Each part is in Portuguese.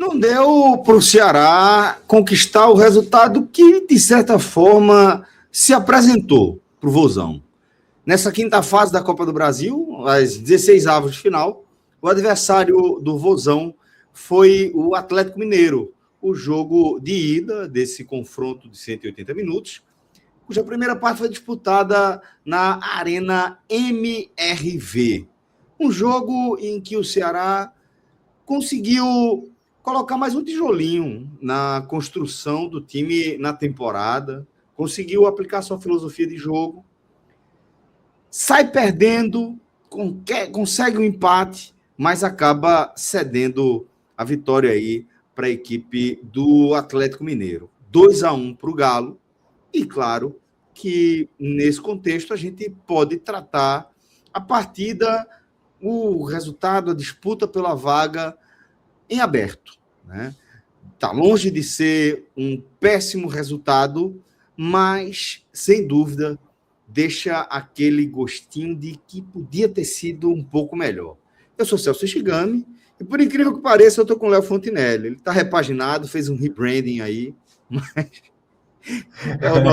Não deu para o Ceará conquistar o resultado que, de certa forma, se apresentou para o Vozão. Nessa quinta fase da Copa do Brasil, as 16 avos de final, o adversário do Vozão foi o Atlético Mineiro, o jogo de ida desse confronto de 180 minutos, cuja primeira parte foi disputada na Arena MRV. Um jogo em que o Ceará conseguiu colocar mais um tijolinho na construção do time na temporada, conseguiu aplicar sua filosofia de jogo, sai perdendo, consegue um empate, mas acaba cedendo a vitória aí para a equipe do Atlético Mineiro. 2-1 para o Galo, e claro que nesse contexto a gente pode tratar a partida, o resultado, a disputa pela vaga em aberto, né? Está longe de ser um péssimo resultado, mas, sem dúvida, deixa aquele gostinho de que podia ter sido um pouco melhor. Eu sou Celso Shigami, e por incrível que pareça, eu estou com o Léo Fontinelli. Ele está repaginado, fez um rebranding aí, mas é o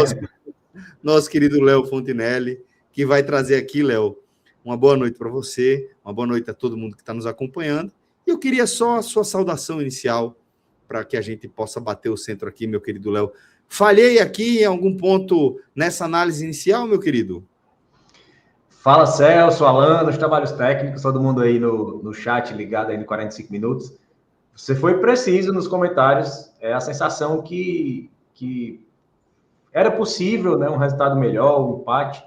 nosso querido Léo Fontinelli, que vai trazer aqui, Léo, uma boa noite para você, uma boa noite a todo mundo que está nos acompanhando. E eu queria só a sua saudação inicial para que a gente possa bater o centro aqui, meu querido Léo. Falhei aqui em algum ponto nessa análise inicial, meu querido? Fala, Celso, Alan, os trabalhos técnicos, todo mundo aí no chat ligado aí no 45 minutos. Você foi preciso nos comentários, é a sensação que era possível, né, um resultado melhor, um empate,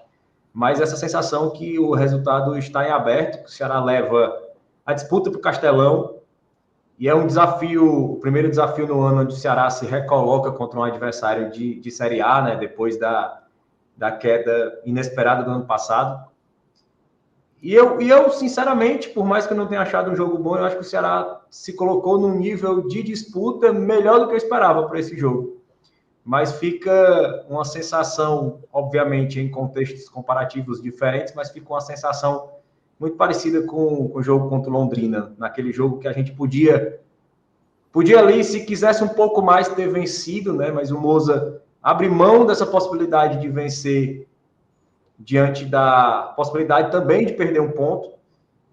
mas essa sensação que o resultado está em aberto, que o Ceará leva a disputa para o Castelão, e é um desafio, o primeiro desafio no ano onde o Ceará se recoloca contra um adversário de Série A, né, depois da queda inesperada do ano passado. E eu, sinceramente, por mais que eu não tenha achado um jogo bom, eu acho que o Ceará se colocou num nível de disputa melhor do que eu esperava para esse jogo. Mas fica uma sensação, obviamente, em contextos comparativos diferentes, mas fica uma sensação muito parecida com o jogo contra o Londrina, naquele jogo que a gente podia ali, se quisesse um pouco mais, ter vencido, né? Mas o Moza abre mão dessa possibilidade de vencer diante da possibilidade também de perder um ponto.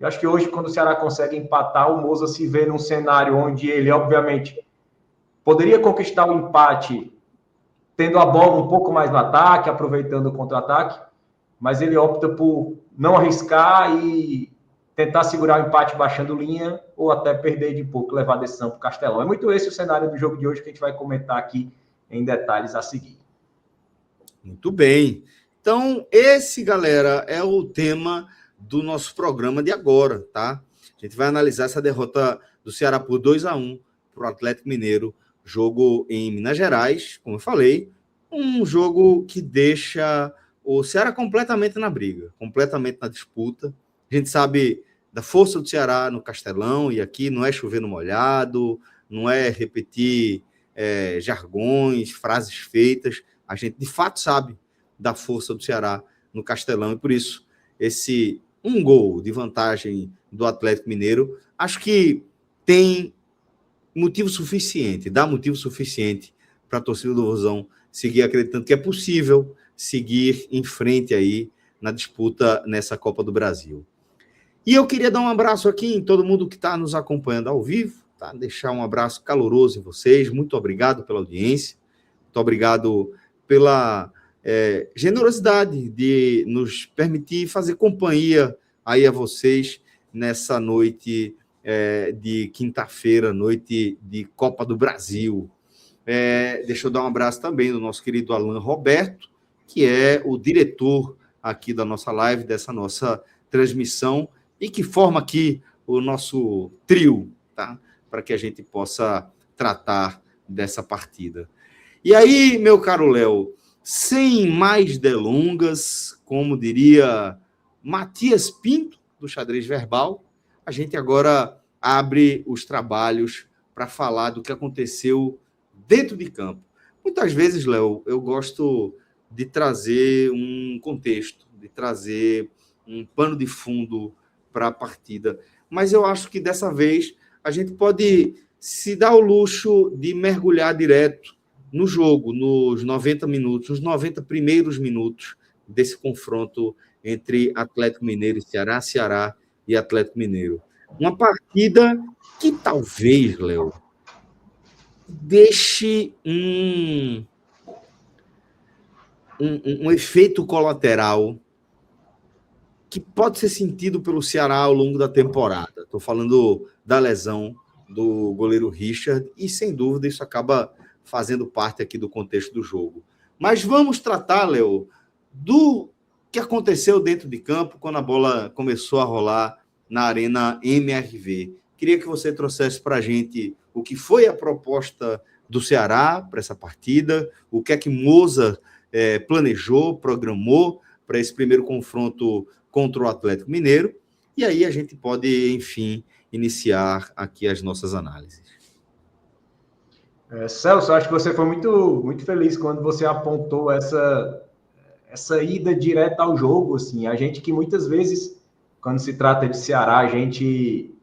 Eu acho que hoje, quando o Ceará consegue empatar, o Moza se vê num cenário onde ele, obviamente, poderia conquistar o empate tendo a bola um pouco mais no ataque, aproveitando o contra-ataque, mas ele opta por não arriscar e tentar segurar o empate baixando linha ou até perder de pouco, levar a decisão para o Castelão. É muito esse o cenário do jogo de hoje que a gente vai comentar aqui em detalhes a seguir. Muito bem. Então, esse, galera, é o tema do nosso programa de agora, tá? A gente vai analisar essa derrota do Ceará por 2-1 para o Atlético Mineiro, jogo em Minas Gerais, como eu falei, um jogo que deixa o Ceará completamente na briga, completamente na disputa. A gente sabe da força do Ceará no Castelão, e aqui não é chover no molhado, não é repetir jargões, frases feitas. A gente, de fato, sabe da força do Ceará no Castelão, e por isso, esse um gol de vantagem do Atlético Mineiro, acho que tem motivo suficiente, dá motivo suficiente para a torcida do Vozão seguir acreditando que é possível seguir em frente aí na disputa nessa Copa do Brasil. E eu queria dar um abraço aqui em todo mundo que está nos acompanhando ao vivo, tá? Deixar um abraço caloroso em vocês, muito obrigado pela audiência, muito obrigado pela generosidade de nos permitir fazer companhia aí a vocês nessa noite de quinta-feira, noite de Copa do Brasil. Deixa eu dar um abraço também do nosso querido Alan Roberto, que é o diretor aqui da nossa live, dessa nossa transmissão, e que forma aqui o nosso trio, tá? Para que a gente possa tratar dessa partida. E aí, meu caro Léo, sem mais delongas, como diria Matias Pinto, do Xadrez Verbal, a gente agora abre os trabalhos para falar do que aconteceu dentro de campo. Muitas vezes, Léo, eu gosto de trazer um contexto, de trazer um pano de fundo para a partida. Mas eu acho que dessa vez a gente pode se dá o luxo de mergulhar direto no jogo, nos 90 minutos, nos 90 primeiros minutos desse confronto entre Atlético Mineiro e Ceará, Ceará e Atlético Mineiro. Uma partida que talvez, Léo, deixe um efeito colateral que pode ser sentido pelo Ceará ao longo da temporada. Estou falando da lesão do goleiro Richard, e sem dúvida isso acaba fazendo parte aqui do contexto do jogo. Mas vamos tratar, Léo, do que aconteceu dentro de campo quando a bola começou a rolar na Arena MRV. Queria que você trouxesse para a gente o que foi a proposta do Ceará para essa partida, o que é que Moza planejou, programou para esse primeiro confronto contra o Atlético Mineiro, e aí a gente pode, enfim, iniciar aqui as nossas análises. Celso, acho que você foi muito feliz quando você apontou essa ida direta ao jogo, assim. A gente que muitas vezes, quando se trata de Ceará, a gente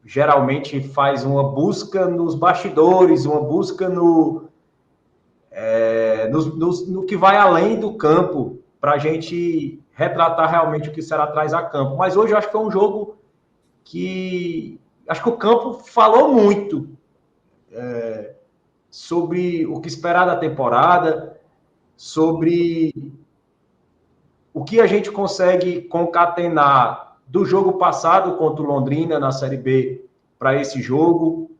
geralmente faz uma busca nos bastidores, uma busca no que vai além do campo, para a gente retratar realmente o que o Ceará traz a campo. Mas hoje eu acho que foi um jogo que acho que o campo falou muito sobre o que esperar da temporada, sobre o que a gente consegue concatenar do jogo passado contra o Londrina na Série B para esse jogo,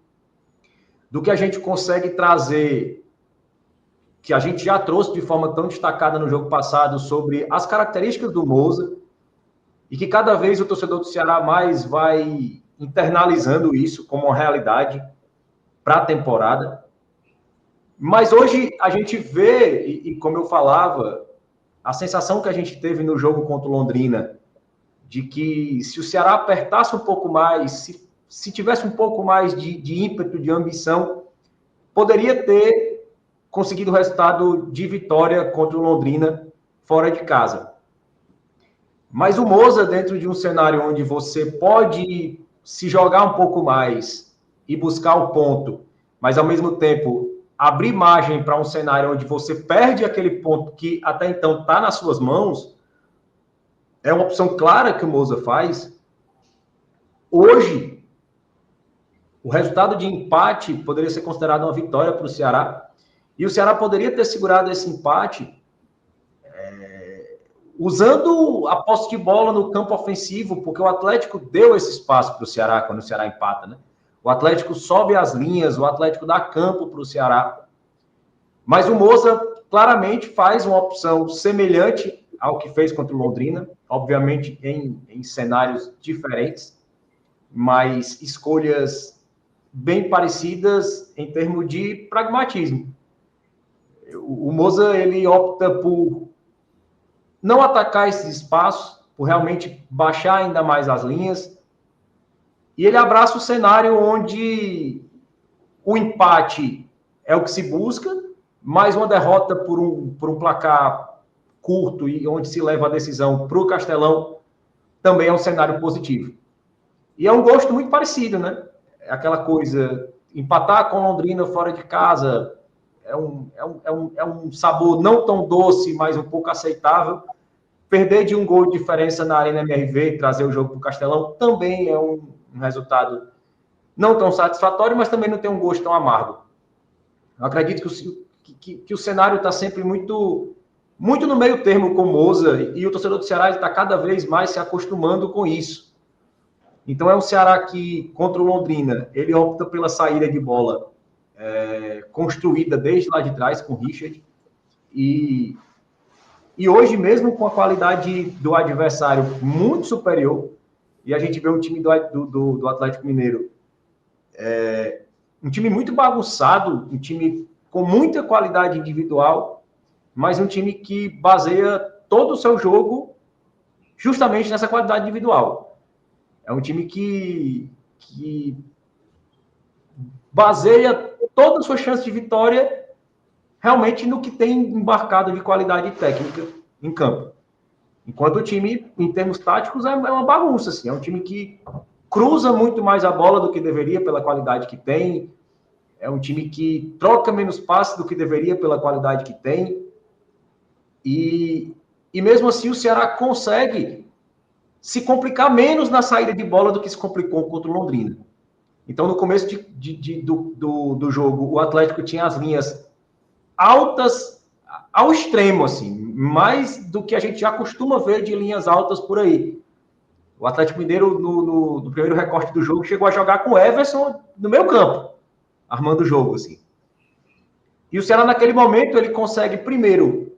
do que a gente consegue trazer, que a gente já trouxe de forma tão destacada no jogo passado, sobre as características do Moza, e que cada vez o torcedor do Ceará mais vai internalizando isso como uma realidade para a temporada. Mas hoje a gente vê, e como eu falava, a sensação que a gente teve no jogo contra o Londrina, de que se o Ceará apertasse um pouco mais, se tivesse um pouco mais de ímpeto, de ambição, poderia ter conseguido o resultado de vitória contra o Londrina fora de casa. Mas o Moza, dentro de um cenário onde você pode se jogar um pouco mais e buscar o ponto, mas ao mesmo tempo abrir margem para um cenário onde você perde aquele ponto que até então está nas suas mãos, é uma opção clara que o Moza faz. Hoje, o resultado de empate poderia ser considerado uma vitória para o Ceará, e o Ceará poderia ter segurado esse empate usando a posse de bola no campo ofensivo, porque o Atlético deu esse espaço para o Ceará quando o Ceará empata, né? O Atlético sobe as linhas, o Atlético dá campo para o Ceará. Mas o Moza claramente faz uma opção semelhante ao que fez contra o Londrina, obviamente em cenários diferentes, mas escolhas bem parecidas em termos de pragmatismo. O Moza, ele opta por não atacar esses espaços, por realmente baixar ainda mais as linhas, e ele abraça o cenário onde o empate é o que se busca, mas uma derrota por um placar curto e onde se leva a decisão para o Castelão também é um cenário positivo. E é um gosto muito parecido, né? É aquela coisa, empatar com Londrina fora de casa é um sabor não tão doce, mas um pouco aceitável. Perder de um gol de diferença na Arena MRV e trazer o jogo para o Castelão também é um resultado não tão satisfatório, mas também não tem um gosto tão amargo. Eu acredito que o cenário está sempre muito no meio termo com o Moza, e o torcedor do Ceará está cada vez mais se acostumando com isso. Então é um Ceará que, contra o Londrina, ele opta pela saída de bola construída desde lá de trás com o Richard, e hoje, mesmo com a qualidade do adversário muito superior, e a gente vê um time do Atlético Mineiro, um time muito bagunçado, um time com muita qualidade individual, mas um time que baseia todo o seu jogo justamente nessa qualidade individual. É um time que baseia toda a sua chance de vitória realmente no que tem embarcado de qualidade técnica em campo. Enquanto o time, em termos táticos, é uma bagunça, assim. É um time que cruza muito mais a bola do que deveria pela qualidade que tem. É um time que troca menos passes do que deveria pela qualidade que tem. E mesmo assim o Ceará consegue se complicar menos na saída de bola do que se complicou contra o Londrina. Então, no começo do jogo, o Atlético tinha as linhas altas ao extremo, assim, mais do que a gente já costuma ver de linhas altas por aí. O Atlético Mineiro, no primeiro recorte do jogo, chegou a jogar com o Everson no meio campo, armando o jogo, assim. E o Ceará, naquele momento, ele consegue primeiro,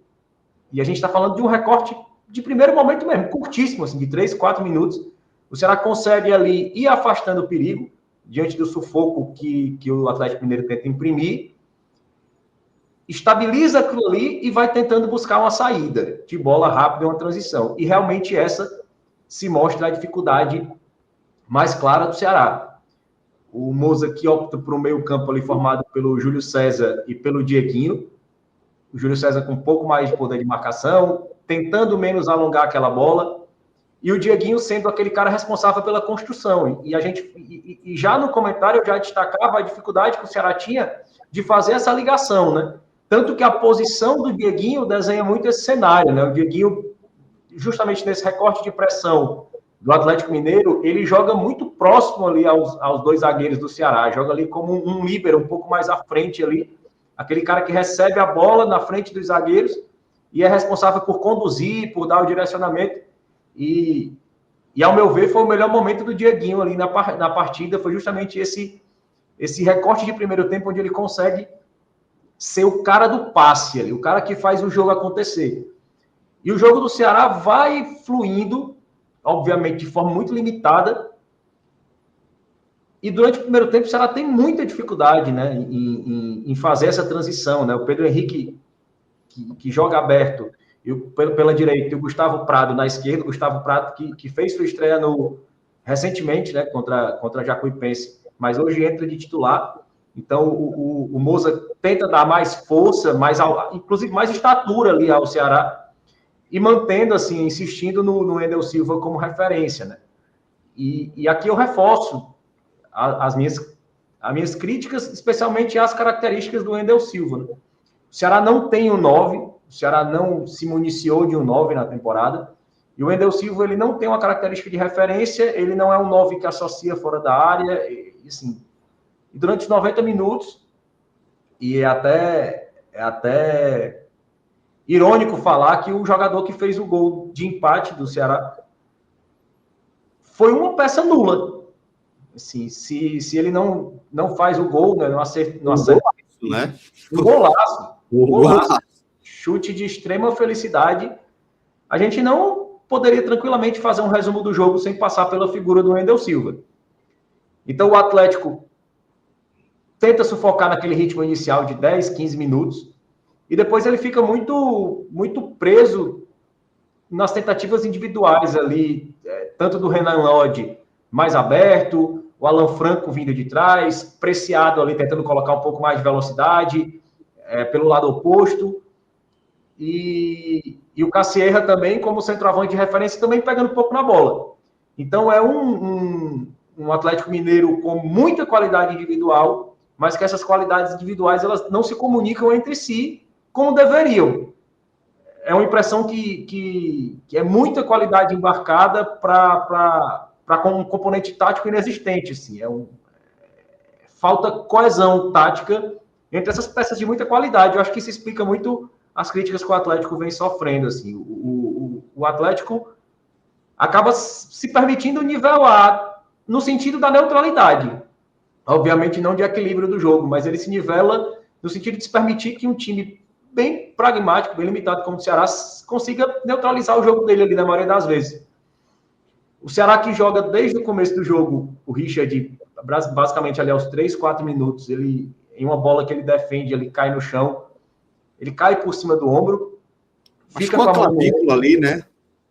e a gente está falando de um recorte de primeiro momento mesmo, curtíssimo, assim, de 3, 4 minutos, o Ceará consegue ali ir afastando o perigo, diante do sufoco que o Atlético Mineiro tenta imprimir, estabiliza aquilo ali e vai tentando buscar uma saída de bola rápida, uma transição. E realmente essa se mostra a dificuldade mais clara do Ceará. O Moza que opta por um meio campo ali formado pelo Júlio César e pelo Dieguinho. O Júlio César com um pouco mais de poder de marcação, tentando menos alongar aquela bola, e o Dieguinho sendo aquele cara responsável pela construção. E já no comentário eu já destacava a dificuldade que o Ceará tinha de fazer essa ligação, né? Tanto que a posição do Dieguinho desenha muito esse cenário, né? O Dieguinho, justamente nesse recorte de pressão do Atlético Mineiro, ele joga muito próximo ali aos dois zagueiros do Ceará, joga ali como um líbero, um pouco mais à frente ali, aquele cara que recebe a bola na frente dos zagueiros e é responsável por conduzir, por dar o direcionamento. E ao meu ver, foi o melhor momento do Dieguinho ali na partida, foi justamente esse recorte de primeiro tempo, onde ele consegue ser o cara do passe ali, o cara que faz o jogo acontecer. E o jogo do Ceará vai fluindo, obviamente de forma muito limitada, e durante o primeiro tempo o Ceará tem muita dificuldade, né, em fazer essa transição, né? O Pedro Henrique, que joga aberto, pela direita, e o Gustavo Prado na esquerda, o Gustavo Prado que fez sua estreia recentemente, né, contra a Jacuipense, mas hoje entra de titular. Então o Moza tenta dar mais força, inclusive mais estatura ali ao Ceará, e mantendo, assim, insistindo no Wendel Silva como referência, né? E aqui eu reforço as minhas críticas, especialmente as características do Wendel Silva, né? O Ceará não tem um 9, o Ceará não se municiou de um 9 na temporada, e o Wendel Silva, ele não tem uma característica de referência, ele não é um 9 que associa fora da área, assim, e durante os 90 minutos, e é até irônico falar que o jogador que fez o gol de empate do Ceará foi uma peça nula. Assim, se ele não faz o gol, né, não acerta, né? Um golaço. Chute de extrema felicidade. A gente não poderia tranquilamente fazer um resumo do jogo sem passar pela figura do Wendel Silva. Então o Atlético tenta sufocar naquele ritmo inicial de 10, 15 minutos, e depois ele fica muito, muito preso nas tentativas individuais ali, tanto do Renan Lodge mais aberto, o Alan Franco vindo de trás, Preciado ali tentando colocar um pouco mais de velocidade pelo lado oposto, e o Cassierra também como centroavante de referência, também pegando um pouco na bola. Então é um Atlético Mineiro com muita qualidade individual, mas que essas qualidades individuais elas não se comunicam entre si como deveriam. É uma impressão que é muita qualidade embarcada para um componente tático inexistente. Assim. Falta coesão tática entre essas peças de muita qualidade. Eu acho que isso explica muito as críticas que o Atlético vem sofrendo. Assim. O Atlético acaba se permitindo nivelar no sentido da neutralidade. Obviamente não de equilíbrio do jogo, mas ele se nivela no sentido de se permitir que um time bem pragmático, bem limitado como o Ceará, consiga neutralizar o jogo dele ali na maioria das vezes. O Ceará que joga desde o começo do jogo, o Richard, basicamente ali aos 3, 4 minutos, ele, em uma bola que ele defende, ele cai no chão, ele cai por cima do ombro, fica com a clavícula ali, né?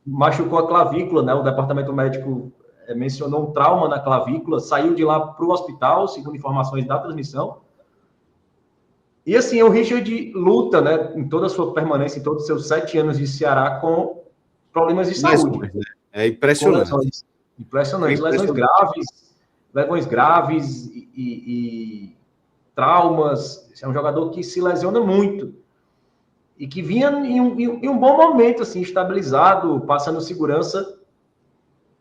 Machucou a clavícula, né? O departamento médico mencionou um trauma na clavícula, saiu de lá para o hospital, segundo informações da transmissão. E assim, o Richard luta, né, em toda a sua permanência, em todos os seus 7 anos de Ceará, com problemas de saúde. É impressionante. Impressionante. Lesões graves e traumas. É um jogador que se lesiona muito. E que vinha em um bom momento, assim, estabilizado, passando segurança.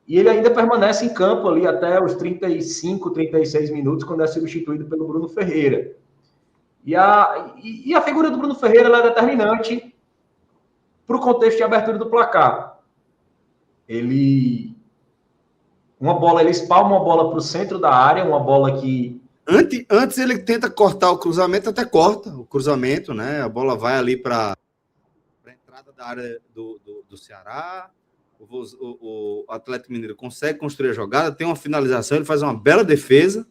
E ele ainda permanece em campo ali até os 35, 36 minutos, quando é substituído pelo Bruno Ferreira. E a figura do Bruno Ferreira ela é determinante para o contexto de abertura do placar. Ele espalma uma bola para o centro da área, uma bola que... Antes ele tenta cortar o cruzamento, até corta o cruzamento, né? A bola vai ali para a entrada da área do Ceará. O Atlético Mineiro consegue construir a jogada, tem uma finalização, ele faz uma bela defesa,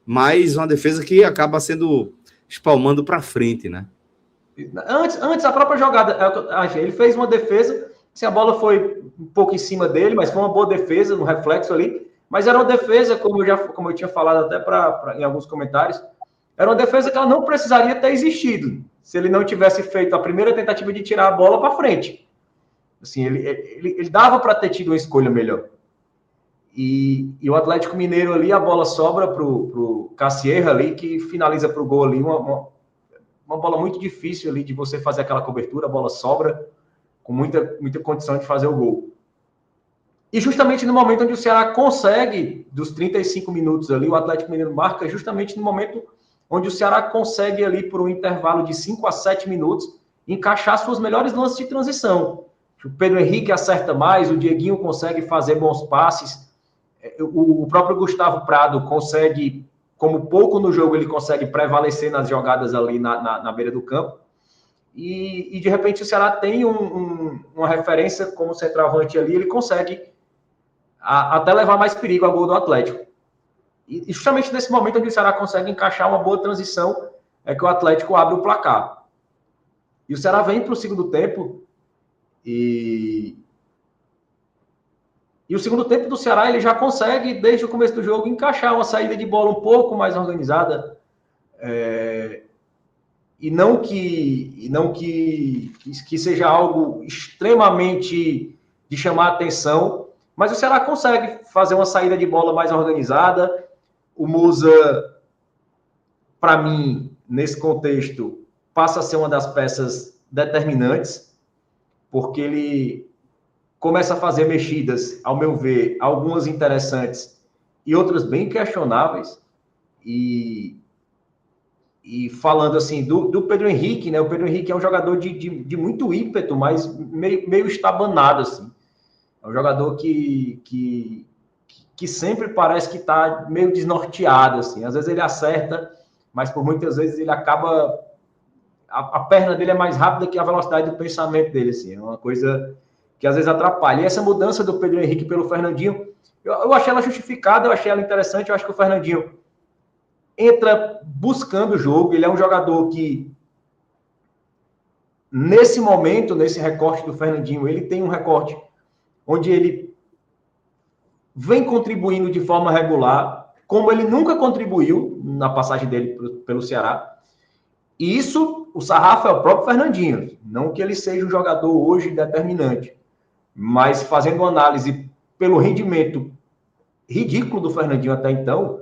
mas uma defesa que acaba sendo espalmando para frente, né? Antes a própria jogada, ele fez uma defesa, assim, a bola foi um pouco em cima dele, mas foi uma boa defesa, um reflexo ali, mas era uma defesa, como eu tinha falado até em alguns comentários, era uma defesa que ela não precisaria ter existido, se ele não tivesse feito a primeira tentativa de tirar a bola para frente. Assim, ele dava para ter tido uma escolha melhor. E o Atlético Mineiro ali, a bola sobra para o Cassierra ali, que finaliza para o gol ali, uma bola muito difícil ali de você fazer aquela cobertura, a bola sobra com muita condição de fazer o gol. E justamente no momento onde o Ceará consegue, dos 35 minutos ali, o Atlético Mineiro marca justamente no momento onde o Ceará consegue ali, por um intervalo de 5 a 7 minutos, encaixar suas melhores lances de transição. O Pedro Henrique acerta mais, o Dieguinho consegue fazer bons passes, o próprio Gustavo Prado consegue, como pouco no jogo, ele consegue prevalecer nas jogadas ali na beira do campo, e de repente o Ceará tem uma referência como centroavante ali, ele consegue até levar mais perigo ao gol do Atlético. E justamente nesse momento onde o Ceará consegue encaixar uma boa transição, é que o Atlético abre o placar. E o Ceará vem para o segundo tempo, e o segundo tempo do Ceará, ele já consegue, desde o começo do jogo, encaixar uma saída de bola um pouco mais organizada. E não que seja algo extremamente de chamar a atenção, mas o Ceará consegue fazer uma saída de bola mais organizada. O Musa, para mim, nesse contexto, passa a ser uma das peças determinantes, porque ele começa a fazer mexidas, ao meu ver, algumas interessantes e outras bem questionáveis. E falando assim, do Pedro Henrique, né? O Pedro Henrique é um jogador de muito ímpeto, mas meio estabanado, assim. É um jogador que sempre parece que está meio desnorteado, assim. Às vezes ele acerta, mas por muitas vezes ele acaba... A perna dele é mais rápida que a velocidade do pensamento dele, assim. É uma coisa que às vezes atrapalha. E essa mudança do Pedro Henrique pelo Fernandinho, eu achei ela justificada, eu achei ela interessante, eu acho que o Fernandinho entra buscando o jogo, ele é um jogador que, nesse momento, nesse recorte do Fernandinho, ele tem um recorte onde ele vem contribuindo de forma regular, como ele nunca contribuiu na passagem dele pelo Ceará. E isso, o sarrafo é o próprio Fernandinho, não que ele seja um jogador hoje determinante, mas fazendo uma análise pelo rendimento ridículo do Fernandinho até então,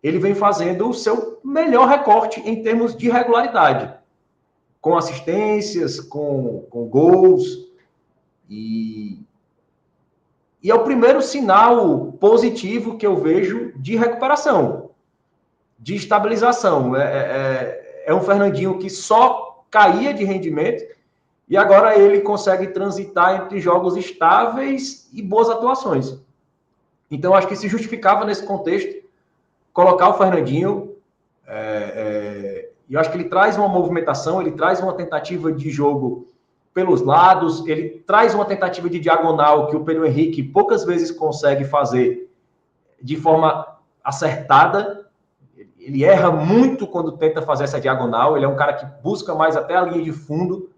ele vem fazendo o seu melhor recorte em termos de regularidade, com assistências, com gols, e é o primeiro sinal positivo que eu vejo de recuperação, de estabilização. É um Fernandinho que só caía de rendimento e agora ele consegue transitar entre jogos estáveis e boas atuações. Então, acho que se justificava nesse contexto colocar o Fernandinho. Eu acho que ele traz uma movimentação, ele traz uma tentativa de jogo pelos lados, ele traz uma tentativa de diagonal que o Pedro Henrique poucas vezes consegue fazer de forma acertada. Ele erra muito quando tenta fazer essa diagonal, ele é um cara que busca mais até a linha de fundo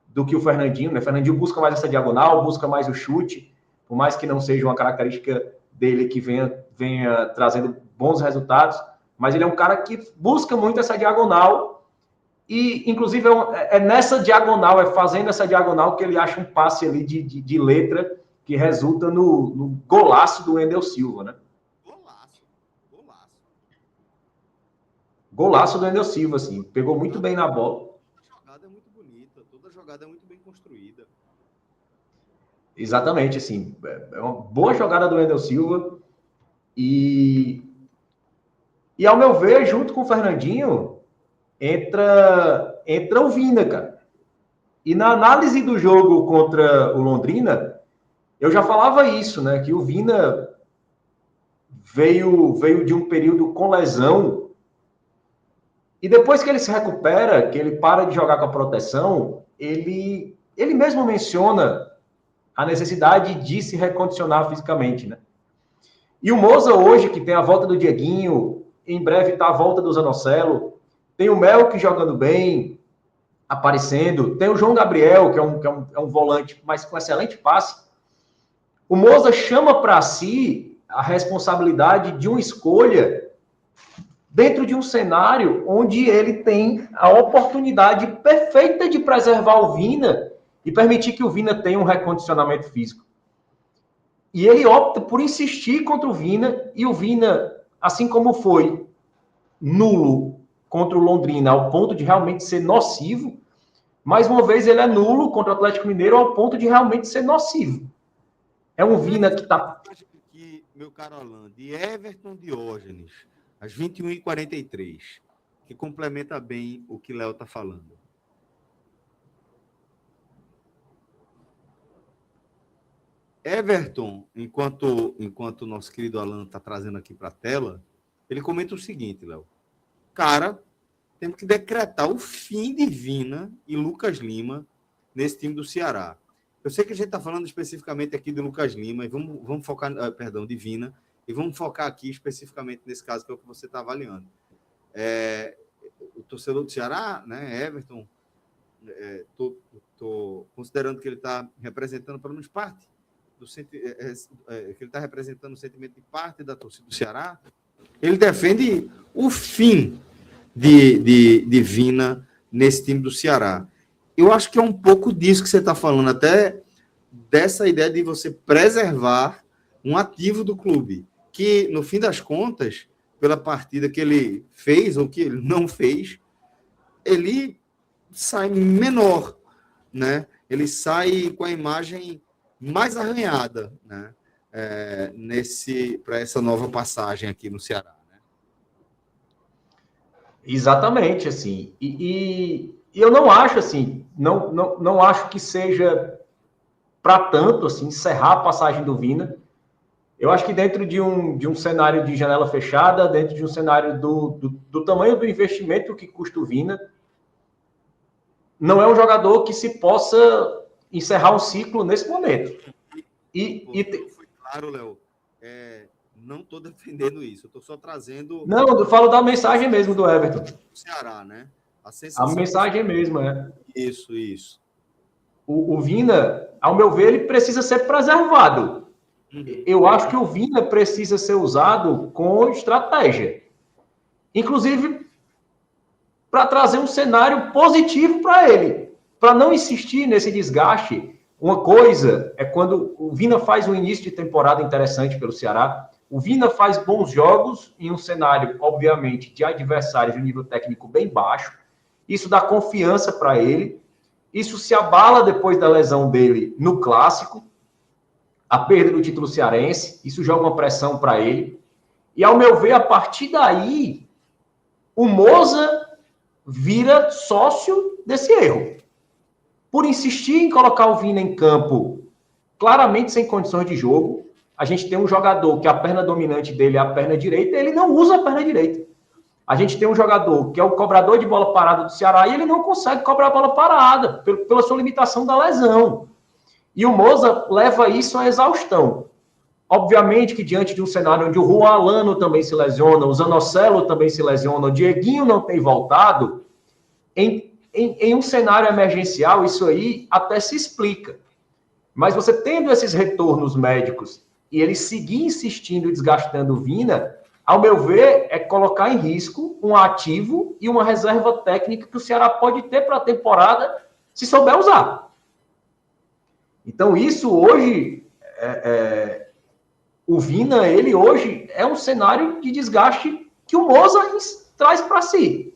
do que o Fernandinho, né? O Fernandinho busca mais essa diagonal, busca mais o chute, por mais que não seja uma característica dele que venha trazendo bons resultados, mas ele é um cara que busca muito essa diagonal e, inclusive, é nessa diagonal, fazendo essa diagonal que ele acha um passe ali de letra que resulta no golaço do Wendel Silva, né? Golaço do Wendel Silva, assim, pegou muito bem na bola. Toda jogada é muito bonita, toda jogada é muito bem construída. Exatamente, assim, é uma boa jogada do Wendel Silva e ao meu ver, junto com o Fernandinho, entra o Vina, cara. E na análise do jogo contra o Londrina, eu já falava isso, né, que o Vina veio de um período com lesão. E depois que ele se recupera, que ele para de jogar com a proteção, ele mesmo menciona a necessidade de se recondicionar fisicamente, né? E o Moza hoje, que tem a volta do Dieguinho, em breve está a volta do Zanocelo, tem o Melk jogando bem, aparecendo, tem o João Gabriel, que é um volante, mas com excelente passe. O Moza chama para si a responsabilidade de uma escolha dentro de um cenário onde ele tem a oportunidade perfeita de preservar o Vina e permitir que o Vina tenha um recondicionamento físico. E ele opta por insistir contra o Vina, e o Vina, assim como foi nulo contra o Londrina, ao ponto de realmente ser nocivo, mais uma vez ele é nulo contra o Atlético Mineiro ao ponto de realmente ser nocivo. É um Vina que está... Meu caro Alan, de Everton Diógenes, às 21h43, que complementa bem o que Léo está falando. Everton, enquanto o nosso querido Alan está trazendo aqui para a tela, ele comenta o seguinte, Léo. Cara, temos que decretar o fim de Vina e Lucas Lima nesse time do Ceará. Eu sei que a gente está falando especificamente aqui de Lucas Lima, e vamos focar, de Vina, e vamos focar aqui especificamente nesse caso que é o que você está avaliando. O torcedor do Ceará, né, Everton, estou considerando que ele está representando pelo menos parte que ele está representando o sentimento de parte da torcida do Ceará. Ele defende o fim de Vina nesse time do Ceará. Eu acho que é um pouco disso que você está falando, até dessa ideia de você preservar um ativo do clube, que, no fim das contas, pela partida que ele fez ou que ele não fez, ele sai menor, né? Ele sai com a imagem mais arranhada, né? Para essa nova passagem aqui no Ceará. Né? Exatamente, assim. E eu não acho assim, não acho que seja para tanto assim encerrar a passagem do Vina. Eu acho que dentro de um cenário de janela fechada, dentro de um cenário do tamanho do investimento que custa o Vina, não é um jogador que se possa encerrar um ciclo nesse momento. Foi claro, Léo. Não estou defendendo isso, eu estou só trazendo... Não, eu falo da mensagem mesmo do Everton. Ceará, né? A mensagem mesmo, é. Isso. O Vina, ao meu ver, ele precisa ser preservado. Eu acho que o Vina precisa ser usado com estratégia. Inclusive, para trazer um cenário positivo para ele. Para não insistir nesse desgaste. Uma coisa é quando o Vina faz um início de temporada interessante pelo Ceará. O Vina faz bons jogos em um cenário, obviamente, de adversários de um nível técnico bem baixo. Isso dá confiança para ele. Isso se abala depois da lesão dele no Clássico. A perda do título cearense. Isso joga uma pressão para ele. E, ao meu ver, a partir daí, o Moza vira sócio desse erro. Por insistir em colocar o Vina em campo claramente sem condições de jogo, a gente tem um jogador que a perna dominante dele é a perna direita, e ele não usa a perna direita. A gente tem um jogador que é o cobrador de bola parada do Ceará e ele não consegue cobrar a bola parada pela sua limitação da lesão. E o Moza leva isso à exaustão. Obviamente que diante de um cenário onde o Juan Alano também se lesiona, o Zanocelo também se lesiona, o Dieguinho não tem voltado, em um cenário emergencial, isso aí até se explica. Mas você tendo esses retornos médicos e ele seguir insistindo e desgastando o Vina, ao meu ver, é colocar em risco um ativo e uma reserva técnica que o Ceará pode ter para a temporada se souber usar. Então, isso hoje o Vina, ele hoje é um cenário de desgaste que o Moza traz para si.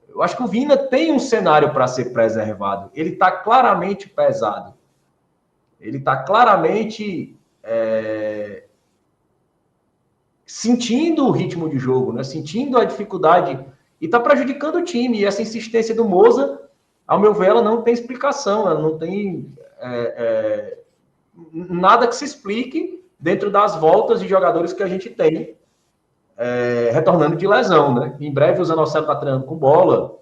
Eu acho que o Vina tem um cenário para ser preservado. Ele está claramente pesado. Ele está claramente sentindo o ritmo de jogo, né? Sentindo a dificuldade e está prejudicando o time. E essa insistência do Moza, ao meu ver, ela não tem explicação. Ela não tem nada que se explique dentro das voltas de jogadores que a gente tem retornando de lesão, né? Em breve o Zanocelo está treinando com bola,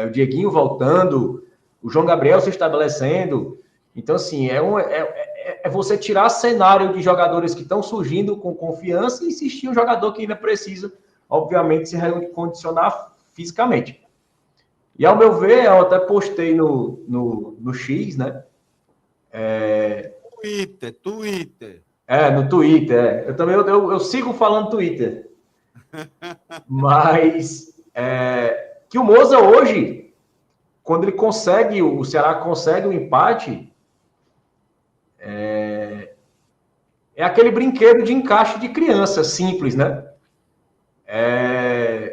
o Dieguinho voltando, o João Gabriel se estabelecendo. Então, assim, é você tirar cenário de jogadores que estão surgindo com confiança e insistir em um jogador que ainda precisa, obviamente, se recondicionar fisicamente. E, ao meu ver, eu até postei no X, né? Twitter. No Twitter. Eu também eu sigo falando Twitter. Mas que o Moza hoje, quando ele consegue, o Ceará consegue o empate, é aquele brinquedo de encaixe de criança, simples, né?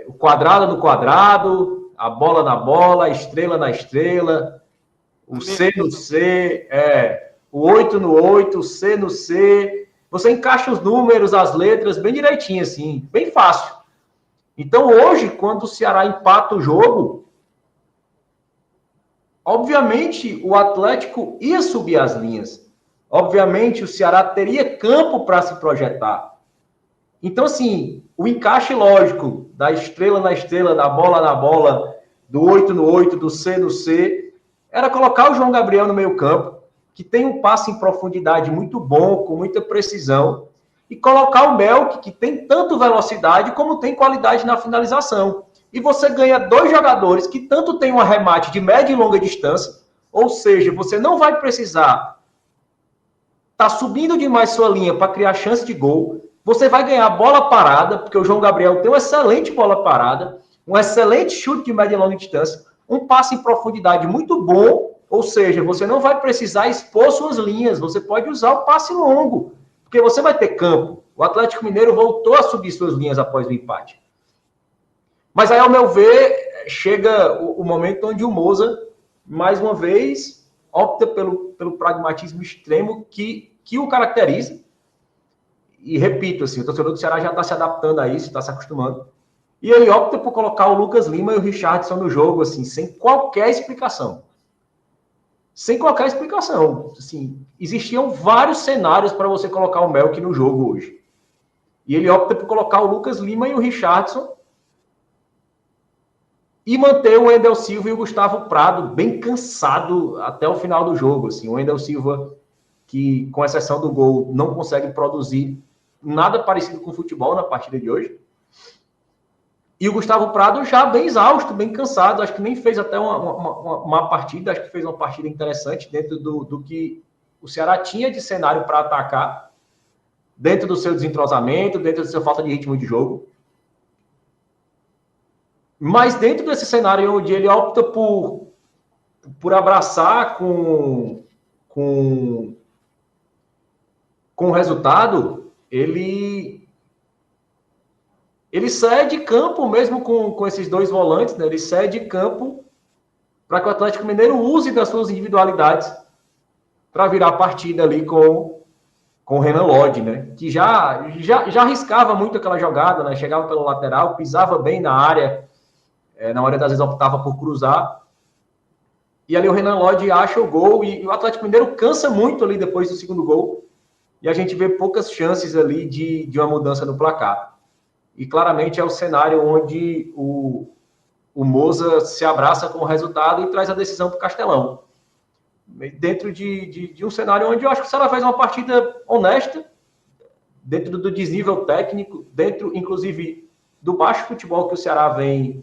O quadrado no quadrado, a bola na bola, a estrela na estrela, o C no C, o 8 no 8, o C no C. Você encaixa os números, as letras, bem direitinho, assim, bem fácil. Então, hoje, quando o Ceará empata o jogo, obviamente, o Atlético ia subir as linhas. Obviamente, o Ceará teria campo para se projetar. Então, assim, o encaixe lógico da estrela na estrela, da bola na bola, do 8 no 8, do C no C, era colocar o João Gabriel no meio campo, que tem um passe em profundidade muito bom, com muita precisão, e colocar o Melk, que tem tanto velocidade como tem qualidade na finalização. E você ganha dois jogadores que tanto tem um arremate de média e longa distância, ou seja, você não vai precisar estar subindo demais sua linha para criar chance de gol. Você vai ganhar bola parada, porque o João Gabriel tem uma excelente bola parada, um excelente chute de média e longa distância, um passe em profundidade muito bom, ou seja, você não vai precisar expor suas linhas, você pode usar o passe longo, porque você vai ter campo. O Atlético Mineiro voltou a subir suas linhas após o empate. Mas aí, ao meu ver, chega o momento onde o Moza, mais uma vez, opta pelo pragmatismo extremo que o caracteriza. E repito, assim, o torcedor do Ceará já está se adaptando a isso, está se acostumando. E ele opta por colocar o Lucas Lima e o Richardson no jogo, assim, sem qualquer explicação. Sem qualquer explicação. Assim, existiam vários cenários para você colocar o Melk no jogo hoje. E ele opta por colocar o Lucas Lima e o Richardson e manter o Wendel Silva e o Gustavo Prado bem cansado até o final do jogo. Assim, o Wendel Silva, que, com exceção do gol, não consegue produzir nada parecido com futebol na partida de hoje. E o Gustavo Prado já bem exausto, bem cansado. Acho que nem fez até uma partida. Acho que fez uma partida interessante dentro do que o Ceará tinha de cenário para atacar, dentro do seu desentrosamento, dentro da sua falta de ritmo de jogo. Mas dentro desse cenário onde ele opta por abraçar com o resultado, ele cede campo mesmo com esses dois volantes, né? Ele cede campo para que o Atlético Mineiro use das suas individualidades para virar a partida ali com o Renan Lodge, né? Que já arriscava muito aquela jogada, né? Chegava pelo lateral, pisava bem na área, na hora das vezes optava por cruzar. E ali o Renan Lodge acha o gol e o Atlético Mineiro cansa muito ali depois do segundo gol. E a gente vê poucas chances ali de uma mudança no placar. E claramente é o cenário onde o Moza se abraça com o resultado e traz a decisão para o Castelão. Dentro de um cenário onde eu acho que o Ceará fez uma partida honesta, dentro do desnível técnico, dentro, inclusive, do baixo futebol que o Ceará vem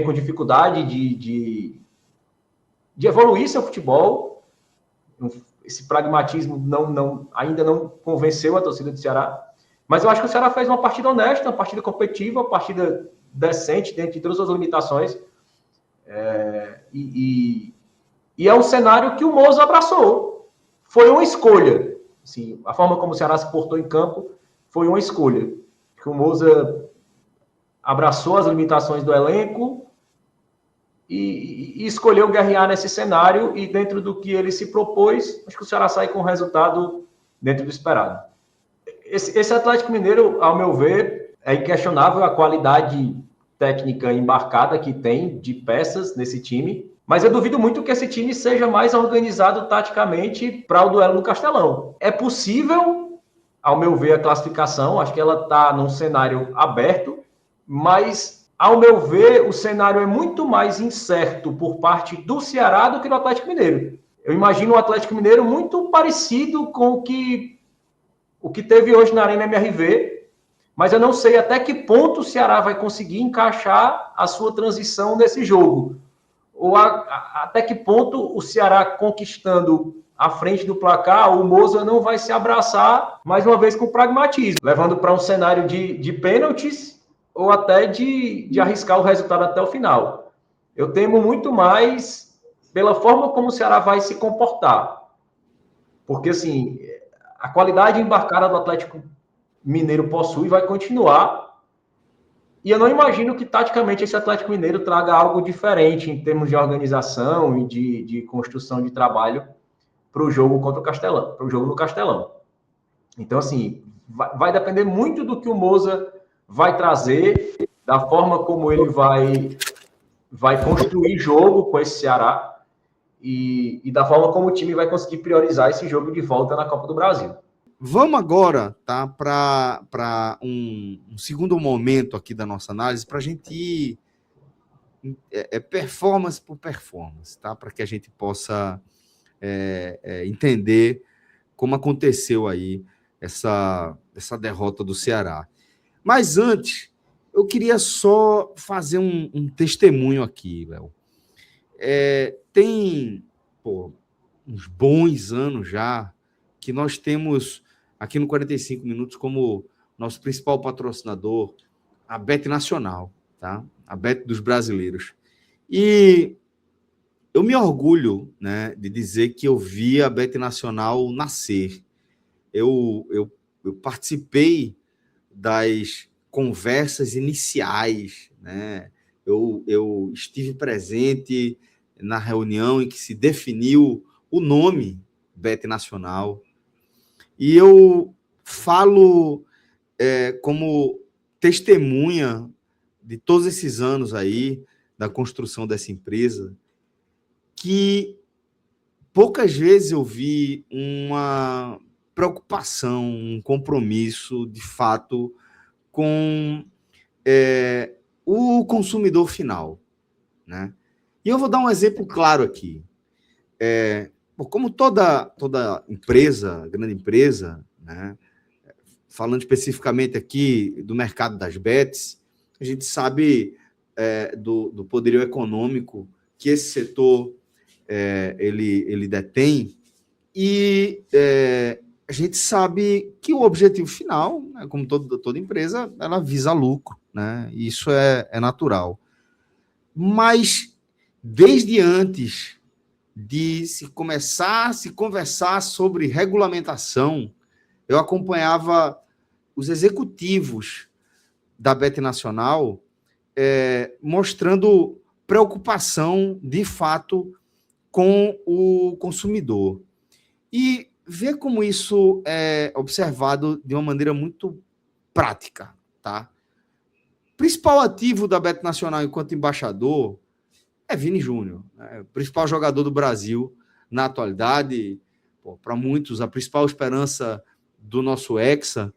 com dificuldade de evoluir seu futebol. Esse pragmatismo ainda não convenceu a torcida do Ceará. Mas eu acho que o Ceará fez uma partida honesta, uma partida competitiva, uma partida decente dentro de todas as limitações. E E é um cenário que o Moza abraçou. Foi uma escolha. Assim, a forma como o Ceará se portou em campo foi uma escolha. Que o Moza abraçou as limitações do elenco e escolheu guerrear nesse cenário, e dentro do que ele se propôs, acho que o Ceará sai com o resultado dentro do esperado. Esse Atlético Mineiro, ao meu ver, é inquestionável a qualidade técnica embarcada que tem de peças nesse time, mas eu duvido muito que esse time seja mais organizado taticamente para o duelo no Castelão. É possível, ao meu ver, a classificação, acho que ela está num cenário aberto, mas, ao meu ver, o cenário é muito mais incerto por parte do Ceará do que do Atlético Mineiro. Eu imagino o Atlético Mineiro muito parecido com o que teve hoje na Arena MRV, mas eu não sei até que ponto o Ceará vai conseguir encaixar a sua transição nesse jogo. Ou até que ponto o Ceará conquistando à frente do placar, o Moza não vai se abraçar, mais uma vez, com pragmatismo, levando para um cenário de pênaltis ou até de arriscar o resultado até o final. Eu temo muito mais pela forma como o Ceará vai se comportar. Porque, assim, a qualidade embarcada do Atlético Mineiro possui e vai continuar. E eu não imagino que, taticamente, esse Atlético Mineiro traga algo diferente em termos de organização e de construção de trabalho para o jogo contra o Castelão, para o jogo no Castelão. Então, assim, vai depender muito do que o Moza vai trazer, da forma como ele vai construir jogo com esse Ceará e da forma como o time vai conseguir priorizar esse jogo de volta na Copa do Brasil. Vamos agora, tá, para um segundo momento aqui da nossa análise, para a gente ir performance por performance, tá, para que a gente possa entender como aconteceu aí essa derrota do Ceará. Mas antes, eu queria só fazer um testemunho aqui, Léo. Tem uns bons anos já que nós temos aqui no 45 Minutos como nosso principal patrocinador a Bet Nacional, tá? A Bet dos brasileiros. E eu me orgulho, né, de dizer que eu vi a Bet Nacional nascer. Eu participei das conversas iniciais, né? Eu estive presente na reunião em que se definiu o nome Bet Nacional. E eu falo como testemunha de todos esses anos aí, da construção dessa empresa, que poucas vezes eu vi uma preocupação, um compromisso, de fato, com o consumidor final, né? E eu vou dar um exemplo claro aqui. Como toda empresa, grande empresa, né, falando especificamente aqui do mercado das bets, a gente sabe do poderio econômico que esse setor ele detém, e a gente sabe que o objetivo final, né, como toda empresa, ela visa lucro, né? Isso é natural. Mas, desde antes de se começar a se conversar sobre regulamentação, eu acompanhava os executivos da Bet Nacional mostrando preocupação, de fato, com o consumidor. E ver como isso é observado de uma maneira muito prática, tá? O principal ativo da Bet Nacional enquanto embaixador é Vini Júnior, né? O principal jogador do Brasil na atualidade, para muitos, a principal esperança do nosso Hexa.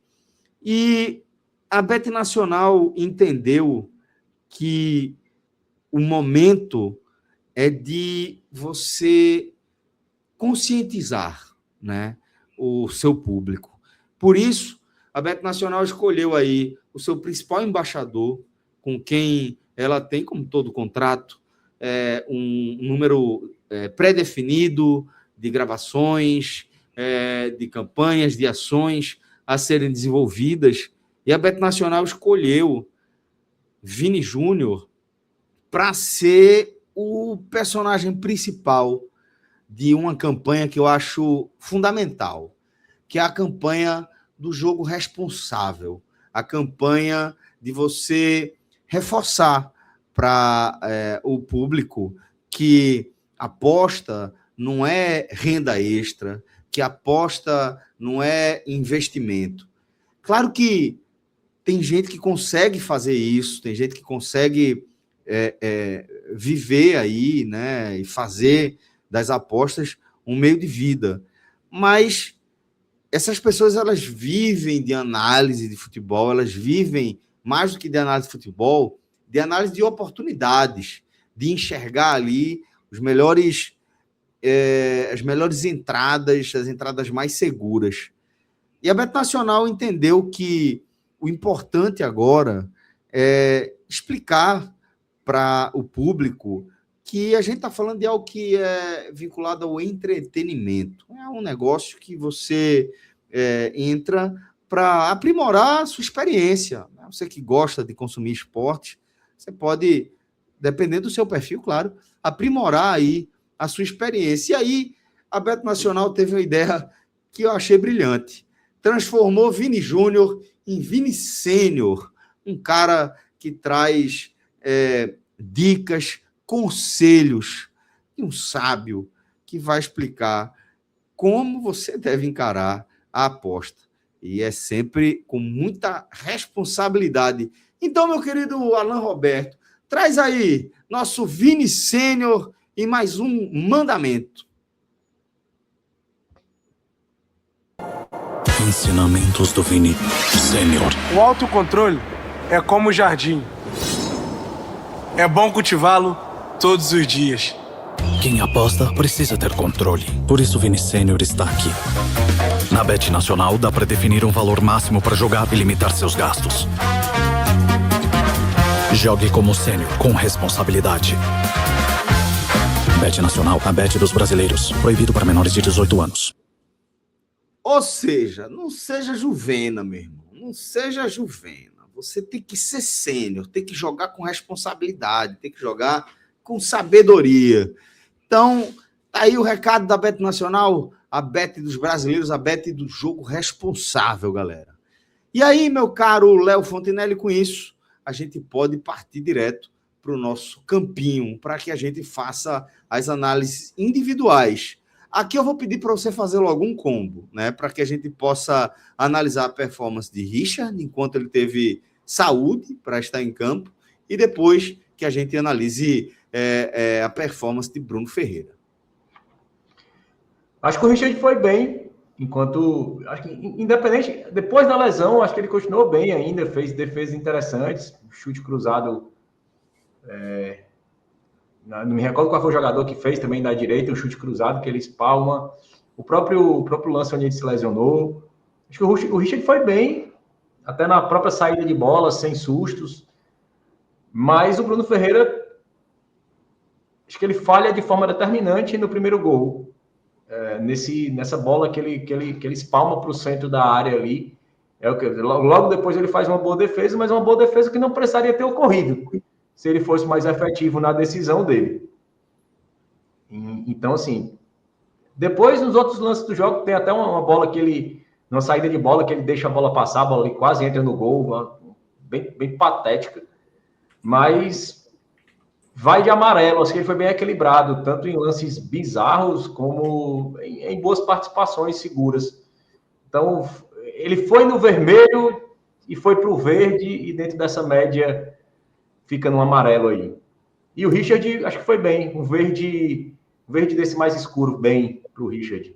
E a Bet Nacional entendeu que o momento é de você conscientizar, né, o seu público. Por isso, a Bet Nacional escolheu aí o seu principal embaixador, com quem ela tem, como todo contrato, um número pré-definido de gravações, de campanhas, de ações a serem desenvolvidas. E a Bet Nacional escolheu Vini Júnior para ser o personagem principal de uma campanha que eu acho fundamental, que é a campanha do jogo responsável, a campanha de você reforçar para o público que aposta não é renda extra, que aposta não é investimento. Claro que tem gente que consegue fazer isso, tem gente que consegue viver aí, né, e fazer das apostas um meio de vida. Mas essas pessoas, elas vivem de análise de futebol, elas vivem, mais do que de análise de futebol, de análise de oportunidades, de enxergar ali os melhores, as melhores entradas, as entradas mais seguras. E a Beto Nacional entendeu que o importante agora é explicar para o público que a gente está falando de algo que é vinculado ao entretenimento. É um negócio que você entra para aprimorar a sua experiência. Você que gosta de consumir esporte, você pode, dependendo do seu perfil, claro, aprimorar aí a sua experiência. E aí, a Beto Nacional teve uma ideia que eu achei brilhante. Transformou Vini Júnior em Vini Sênior, um cara que traz dicas, conselhos, e um sábio que vai explicar como você deve encarar a aposta. E é sempre com muita responsabilidade. Então, meu querido Alan Roberto, traz aí nosso Vini Sênior e mais um mandamento. Ensinamentos do Vini Sênior. O autocontrole é como o jardim. É bom cultivá-lo todos os dias. Quem aposta precisa ter controle. Por isso Vini Sênior está aqui. Na Bet Nacional dá para definir um valor máximo para jogar e limitar seus gastos. Jogue como sênior, com responsabilidade. Bet Nacional, a bet dos brasileiros. Proibido para menores de 18 anos. Ou seja, não seja juvena, meu irmão. Não seja juvena. Você tem que ser sênior, tem que jogar com responsabilidade, tem que jogar com sabedoria. Então, tá aí o recado da Bet Nacional, a Bet dos brasileiros, a Bet do jogo responsável, galera. E aí, meu caro Léo Fontinelli, com isso, a gente pode partir direto para o nosso campinho, para que a gente faça as análises individuais. Aqui eu vou pedir para você fazer logo um combo, né, para que a gente possa analisar a performance de Richard, enquanto ele teve saúde para estar em campo, e depois que a gente analise a performance de Bruno Ferreira. Acho que o Richard foi bem, acho que independente, depois da lesão, acho que ele continuou bem ainda, fez defesas interessantes, chute cruzado, não me recordo qual foi o jogador que fez também da direita, um chute cruzado, que ele espalma, o próprio lance onde ele se lesionou. Acho que o Richard foi bem, até na própria saída de bola, sem sustos, mas o Bruno Ferreira, acho que ele falha de forma determinante no primeiro gol, nessa bola que ele espalma para o centro da área ali. Logo depois ele faz uma boa defesa, mas uma boa defesa que não precisaria ter ocorrido se ele fosse mais efetivo na decisão dele. Então, assim, depois nos outros lances do jogo tem até uma bola numa saída de bola que ele deixa a bola passar, a bola ali quase entra no gol, bem patética, mas vai de amarelo. Acho que ele foi bem equilibrado, tanto em lances bizarros como em boas participações seguras. Então, ele foi no vermelho e foi para o verde, e dentro dessa média fica no amarelo aí. E o Richard, acho que foi bem, um verde desse mais escuro, bem para o Richard.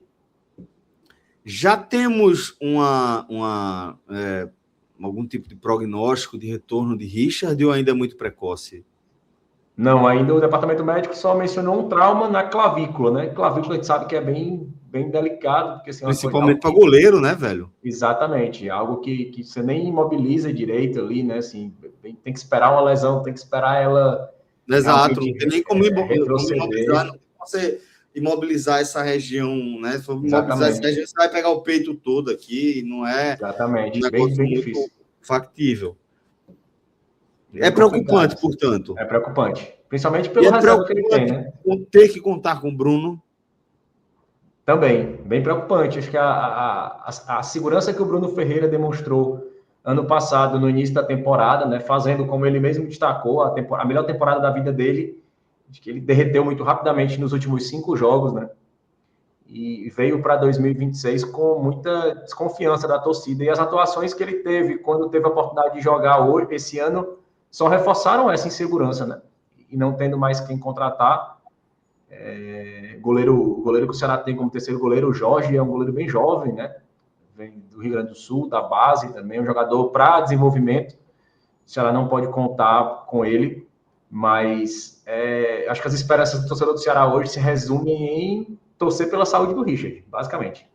Já temos algum tipo de prognóstico de retorno de Richard ou ainda é muito precoce? Não, ainda o departamento médico só mencionou um trauma na clavícula, né? Clavícula a gente sabe que é bem delicado. Porque, assim, principalmente para goleiro, né, velho? Exatamente, algo que você nem imobiliza direito ali, né? Assim, tem que esperar uma lesão, tem que esperar ela... Exato, não tem nem como retroceder. Não tem como você imobilizar essa região, né? Se for imobilizar essa região, você vai pegar o peito todo aqui, não é... Exatamente, um bem muito difícil. Factível. É preocupante, portanto. É preocupante. Principalmente pelo reserva que ele tem, né? Ter que contar com o Bruno. Também, bem preocupante. Acho que a segurança que o Bruno Ferreira demonstrou ano passado, no início da temporada, né, fazendo, como ele mesmo destacou, a melhor temporada da vida dele, de que ele derreteu muito rapidamente nos últimos 5 jogos, né, e veio para 2026 com muita desconfiança da torcida. E as atuações que ele teve quando teve a oportunidade de jogar hoje, esse ano, só reforçaram essa insegurança, né? E não tendo mais quem contratar. O goleiro que o Ceará tem como terceiro goleiro, o Jorge, é um goleiro bem jovem, né? Vem do Rio Grande do Sul, da base também, um jogador para desenvolvimento. O Ceará não pode contar com ele, mas acho que as esperanças do torcedor do Ceará hoje se resumem em torcer pela saúde do Richard, basicamente.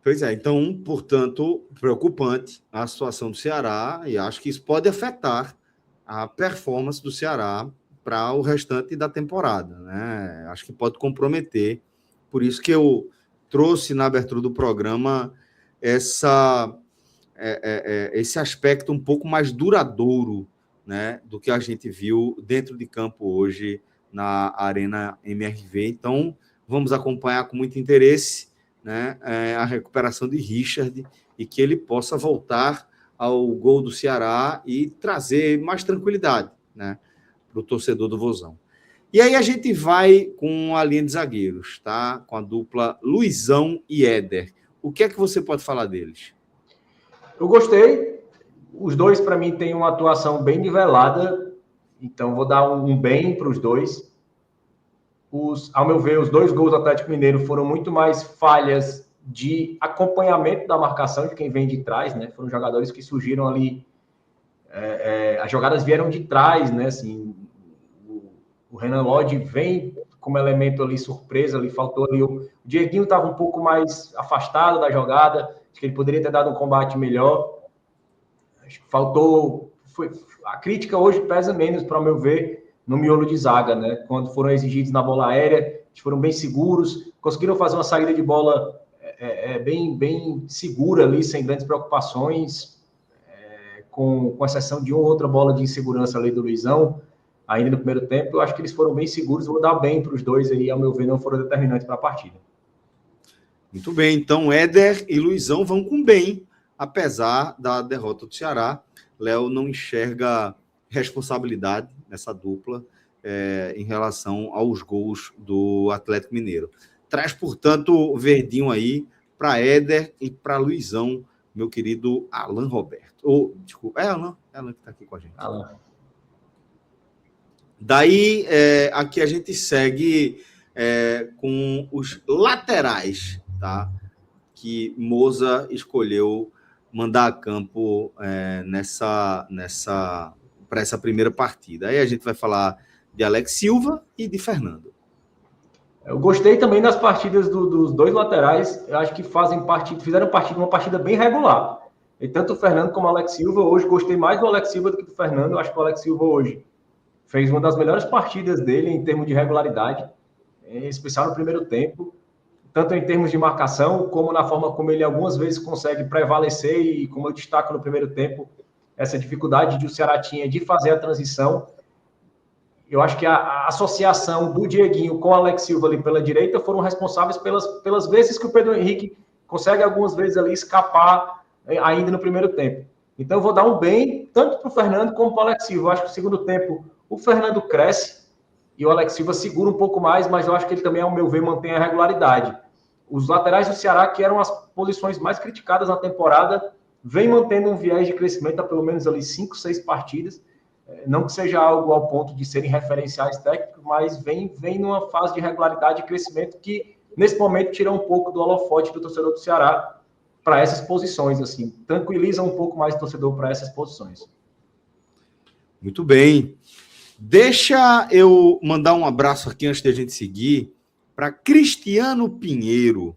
Pois é, então, portanto, preocupante a situação do Ceará, e acho que isso pode afetar a performance do Ceará para o restante da temporada, né? Acho que pode comprometer. Por isso que eu trouxe na abertura do programa esse aspecto um pouco mais duradouro, né, do que a gente viu dentro de campo hoje na Arena MRV. Então, vamos acompanhar com muito interesse, né, a recuperação de Richard e que ele possa voltar ao gol do Ceará e trazer mais tranquilidade, né, para o torcedor do Vozão. E aí a gente vai com a linha de zagueiros, tá? Com a dupla Luizão e Éder. O que é que você pode falar deles? Eu gostei. Os dois, para mim, têm uma atuação bem nivelada. Então, vou dar um bem para os dois. Ao meu ver, os 2 gols do Atlético Mineiro foram muito mais falhas de acompanhamento da marcação de quem vem de trás, né? Foram jogadores que surgiram ali. As jogadas vieram de trás, né? Assim, o Renan Lodge vem como elemento ali surpresa, ali faltou ali. O Dieguinho estava um pouco mais afastado da jogada, acho que ele poderia ter dado um combate melhor. Acho que faltou. A crítica hoje pesa menos, para o meu ver, no miolo de zaga, né? Quando foram exigidos na bola aérea, eles foram bem seguros, conseguiram fazer uma saída de bola bem segura ali, sem grandes preocupações, com exceção de uma ou outra bola de insegurança ali do Luizão, ainda no primeiro tempo. Eu acho que eles foram bem seguros, vou dar bem para os dois aí, ao meu ver, não foram determinantes para a partida. Muito bem, então Éder e Luizão vão com bem, apesar da derrota do Ceará. Léo não enxerga responsabilidade nessa dupla em relação aos gols do Atlético Mineiro. Traz, portanto, o verdinho aí para Éder e para Luizão, meu querido Alan Roberto. Desculpa, Alan que está aqui com a gente. Alan. Daí, aqui a gente segue com os laterais, tá? Que Moza escolheu mandar a campo para essa primeira partida. Aí a gente vai falar de Alex Silva e de Fernando. Eu gostei também das partidas dos 2 laterais. Eu acho que fizeram uma partida bem regular. E tanto o Fernando como o Alex Silva, hoje gostei mais do Alex Silva do que do Fernando. Eu acho que o Alex Silva hoje fez uma das melhores partidas dele em termos de regularidade, em especial no primeiro tempo, tanto em termos de marcação, como na forma como ele algumas vezes consegue prevalecer, e como eu destaco no primeiro tempo, essa dificuldade que o Ceará tinha de fazer a transição. Eu acho que a associação do Dieguinho com o Alex Silva ali pela direita foram responsáveis pelas vezes que o Pedro Henrique consegue algumas vezes ali escapar ainda no primeiro tempo. Então eu vou dar um bem, tanto para o Fernando como para o Alex Silva. Eu acho que no segundo tempo o Fernando cresce e o Alex Silva segura um pouco mais, mas eu acho que ele também, ao meu ver, mantém a regularidade. Os laterais do Ceará, que eram as posições mais criticadas na temporada, vem mantendo um viés de crescimento há pelo menos ali 5, 6 partidas. Não que seja algo ao ponto de serem referenciais técnicos, mas vem numa fase de regularidade e crescimento que, nesse momento, tira um pouco do holofote do torcedor do Ceará para essas posições, assim. Tranquiliza um pouco mais o torcedor para essas posições. Muito bem. Deixa eu mandar um abraço aqui antes de a gente seguir para Cristiano Pinheiro.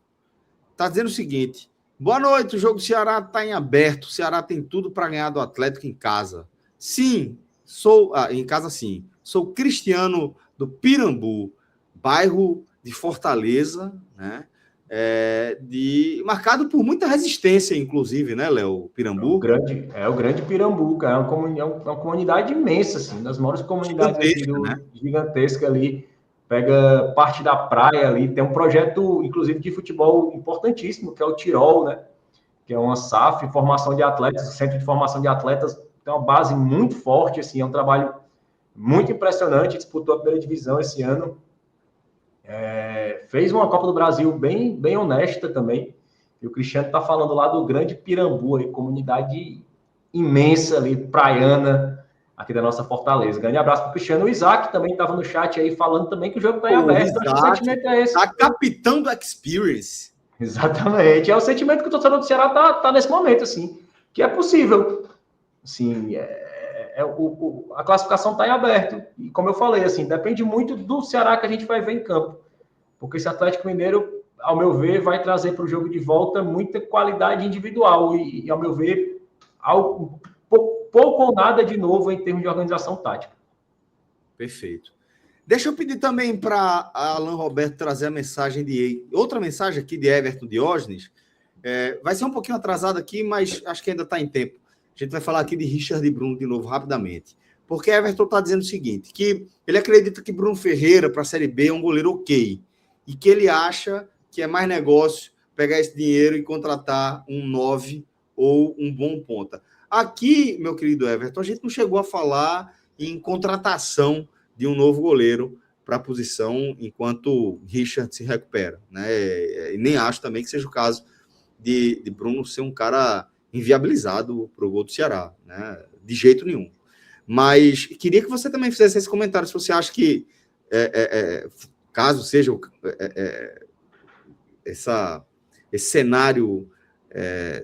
Está dizendo o seguinte: boa noite, o jogo do Ceará está em aberto. O Ceará tem tudo para ganhar do Atlético em casa. Sim, em casa sim. Sou Cristiano do Pirambu, bairro de Fortaleza, né? Marcado por muita resistência, inclusive, né, Léo? Pirambu. O grande Pirambu, cara. É uma comunidade imensa, assim, das maiores comunidades gigantesca ali, pega parte da praia ali, tem um projeto, inclusive, de futebol importantíssimo, que é o Tirol, né? Que é uma SAF, formação de atletas, o Centro de Formação de Atletas, tem uma base muito forte, assim, é um trabalho muito impressionante, disputou a primeira divisão esse ano, fez uma Copa do Brasil bem, bem honesta também, e o Cristiano está falando lá do Grande Pirambu, aí, comunidade imensa ali, praiana, aqui da nossa Fortaleza. Grande abraço para o Cristiano. O Isaac também estava no chat aí, falando também que o jogo está em aberto. Acho que o sentimento é esse. A capitão do Experience. Exatamente. É o sentimento que o torcedor do Ceará tá nesse momento, assim, que é possível. Assim, a classificação está em aberto. E como eu falei, assim, depende muito do Ceará que a gente vai ver em campo. Porque esse Atlético Mineiro, ao meu ver, vai trazer para o jogo de volta muita qualidade individual. E ao meu ver, pouco ou nada de novo em termos de organização tática. Perfeito. Deixa eu pedir também para Alan Roberto trazer a mensagem outra mensagem aqui de Everton Diógenes. Vai ser um pouquinho atrasado aqui, mas acho que ainda está em tempo. A gente vai falar aqui de Richard e Bruno de novo, rapidamente. Porque Everton está dizendo o seguinte, que ele acredita que Bruno Ferreira, para a Série B, é um goleiro ok. E que ele acha que é mais negócio pegar esse dinheiro e contratar um 9 ou um bom ponta. Aqui, meu querido Everton, a gente não chegou a falar em contratação de um novo goleiro para a posição enquanto Richard se recupera, né? E nem acho também que seja o caso de Bruno ser um cara inviabilizado para o gol do Ceará, né? De jeito nenhum. Mas queria que você também fizesse esse comentário, se você acha que, caso seja esse cenário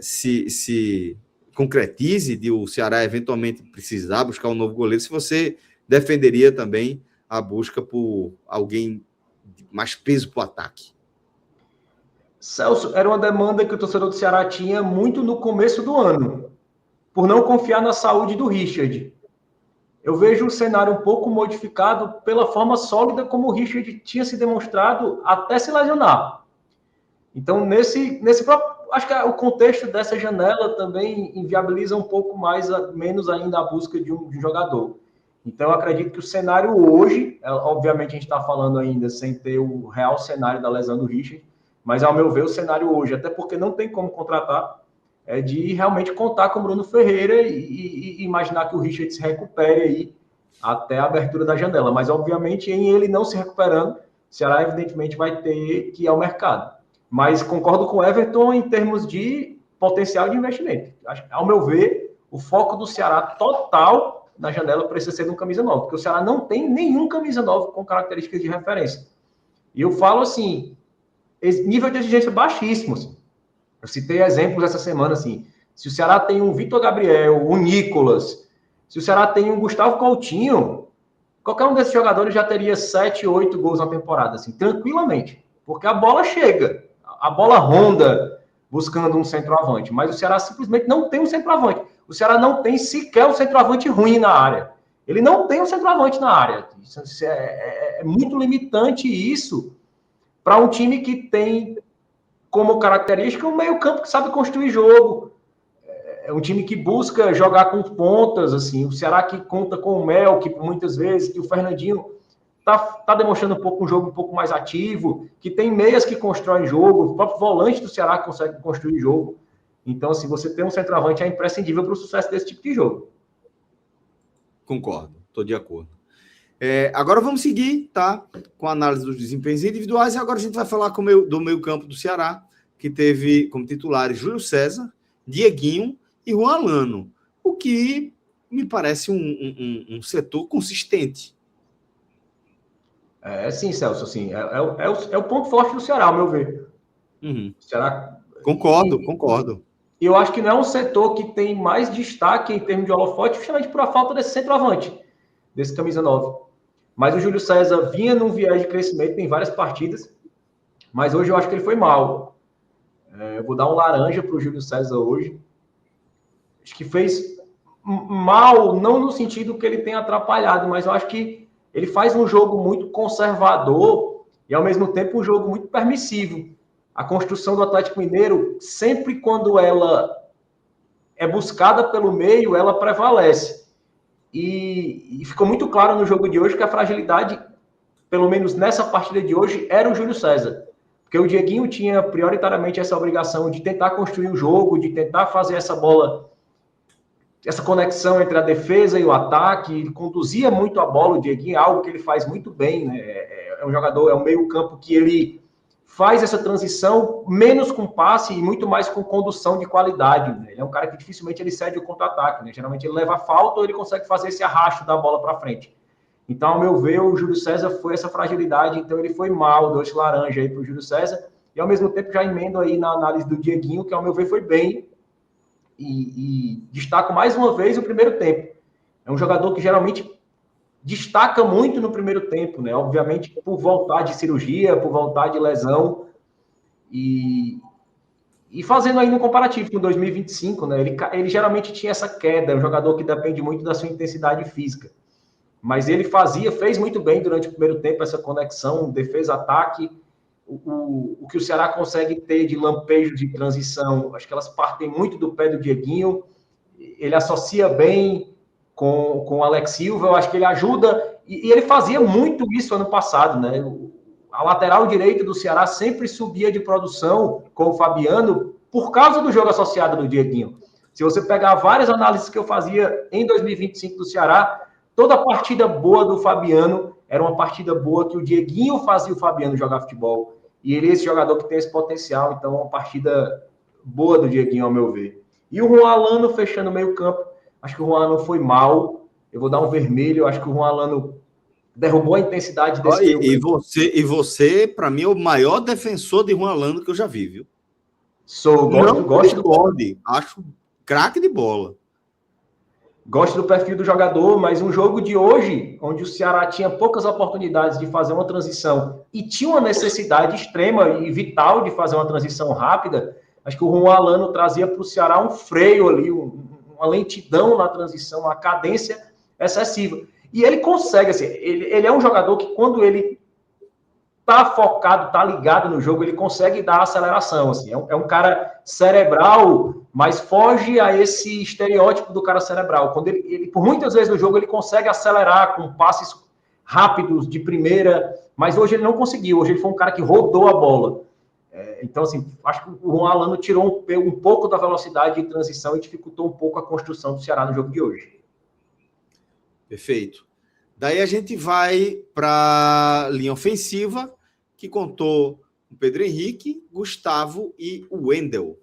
se concretize de o Ceará eventualmente precisar buscar um novo goleiro, se você defenderia também a busca por alguém de mais peso para o ataque. Celso, era uma demanda que o torcedor do Ceará tinha muito no começo do ano, por não confiar na saúde do Richard. Eu vejo um cenário um pouco modificado pela forma sólida como o Richard tinha se demonstrado até se lesionar. Então, nesse próprio, acho que o contexto dessa janela também inviabiliza um pouco menos ainda a busca de um jogador. Então, eu acredito que o cenário hoje, obviamente a gente está falando ainda sem ter o real cenário da lesão do Richard, mas ao meu ver o cenário hoje, até porque não tem como contratar, é de realmente contar com o Bruno Ferreira e imaginar que o Richard se recupere aí até a abertura da janela. Mas, obviamente, em ele não se recuperando, o Ceará evidentemente vai ter que ir ao mercado. Mas concordo com o Everton em termos de potencial de investimento. Ao meu ver, o foco do Ceará total na janela precisa ser no camisa 9, porque o Ceará não tem nenhum camisa 9 com características de referência. E eu falo assim, nível de exigência baixíssimo. Assim. Eu citei exemplos essa semana, assim, se o Ceará tem um Vitor Gabriel, um Nicolas, se o Ceará tem um Gustavo Coutinho, qualquer um desses jogadores já teria 7, 8 gols na temporada, assim, tranquilamente, porque a bola chega, a bola ronda buscando um centroavante, mas o Ceará simplesmente não tem um centroavante. O Ceará não tem sequer um centroavante ruim na área. Ele não tem um centroavante na área. É muito limitante isso para um time que tem como característica um meio-campo que sabe construir jogo. É um time que busca jogar com pontas, assim. O Ceará que conta com o Mel, que muitas vezes, que o Fernandinho tá demonstrando um jogo um pouco mais ativo, que tem meias que constroem jogo, o próprio volante do Ceará consegue construir jogo. Então, assim, você ter um centroavante é imprescindível para o sucesso desse tipo de jogo. Concordo, estou de acordo. Agora vamos seguir, tá? Com a análise dos desempenhos individuais, e agora a gente vai falar do meio campo do Ceará, que teve como titulares Júlio César, Dieguinho e Juan Alano, o que me parece um setor consistente. Sim, Celso, assim, é o ponto forte do Ceará, ao meu ver. Uhum. Ceará... Concordo. E eu acho que não é um setor que tem mais destaque em termos de holofote, justamente por a falta desse centroavante, desse camisa 9. Mas o Júlio César vinha num viés de crescimento em várias partidas, mas hoje eu acho que ele foi mal. Eu vou dar um laranja para o Júlio César hoje. Acho que fez mal, não no sentido que ele tenha atrapalhado, mas eu acho que ele faz um jogo muito conservador e, ao mesmo tempo, um jogo muito permissivo. A construção do Atlético Mineiro, sempre quando ela é buscada pelo meio, ela prevalece. E ficou muito claro no jogo de hoje que a fragilidade pelo menos nessa partida de hoje, era o Júlio César. Porque o Dieguinho tinha prioritariamente essa obrigação de tentar construir o jogo, de tentar fazer essa bola, essa conexão entre a defesa e o ataque. Ele conduzia muito a bola, o Dieguinho, é algo que ele faz muito bem, né? É um jogador, é um meio-campo que ele faz essa transição menos com passe e muito mais com condução de qualidade, né? Ele é um cara que dificilmente ele cede o contra-ataque, né? Geralmente ele leva a falta ou ele consegue fazer esse arrasto da bola para frente. Então, ao meu ver, o Júlio César foi essa fragilidade, então ele foi mal, deu esse laranja aí para o Júlio César, e ao mesmo tempo já emendo aí na análise do Dieguinho, que ao meu ver foi bem, e destaco mais uma vez o primeiro tempo. É um jogador que geralmente destaca muito no primeiro tempo, né? Obviamente por voltar de cirurgia, por voltar de lesão, e fazendo aí um comparativo com 2025, né? Ele geralmente tinha essa queda, é um jogador que depende muito da sua intensidade física. Mas ele fez muito bem durante o primeiro tempo essa conexão, defesa-ataque, o que o Ceará consegue ter de lampejo de transição, acho que elas partem muito do pé do Dieguinho, ele associa bem com o Alex Silva, eu acho que ele ajuda, e ele fazia muito isso ano passado, né? A lateral direita do Ceará sempre subia de produção com o Fabiano por causa do jogo associado do Dieguinho. Se você pegar várias análises que eu fazia em 2025 do Ceará, toda partida boa do Fabiano era uma partida boa que o Dieguinho fazia o Fabiano jogar futebol. E ele é esse jogador que tem esse potencial, então é uma partida boa do Dieguinho, ao meu ver. E o Juan Alano fechando o meio campo, acho que o Juan Alano foi mal, eu vou dar um vermelho, acho que o Juan Alano derrubou a intensidade desse meio campo. E você, para mim, é o maior defensor de Juan Alano que eu já vi, viu? Gosto do bode, acho craque de bola. Gosto do perfil do jogador, mas um jogo de hoje, onde o Ceará tinha poucas oportunidades de fazer uma transição e tinha uma necessidade extrema e vital de fazer uma transição rápida, acho que o Juan Alano trazia para o Ceará um freio ali, uma lentidão na transição, uma cadência excessiva. E ele consegue, assim, ele é um jogador que quando ele tá focado, tá ligado no jogo, ele consegue dar aceleração, assim, é um cara cerebral, mas foge a esse estereótipo do cara cerebral. Quando ele por muitas vezes no jogo, ele consegue acelerar com passes rápidos, de primeira, mas hoje ele não conseguiu, hoje ele foi um cara que rodou a bola. Então, assim, acho que o Juan Alano tirou um pouco da velocidade de transição e dificultou um pouco a construção do Ceará no jogo de hoje. Perfeito. Daí a gente vai para a linha ofensiva, que contou o Pedro Henrique, Gustavo e o Wendel.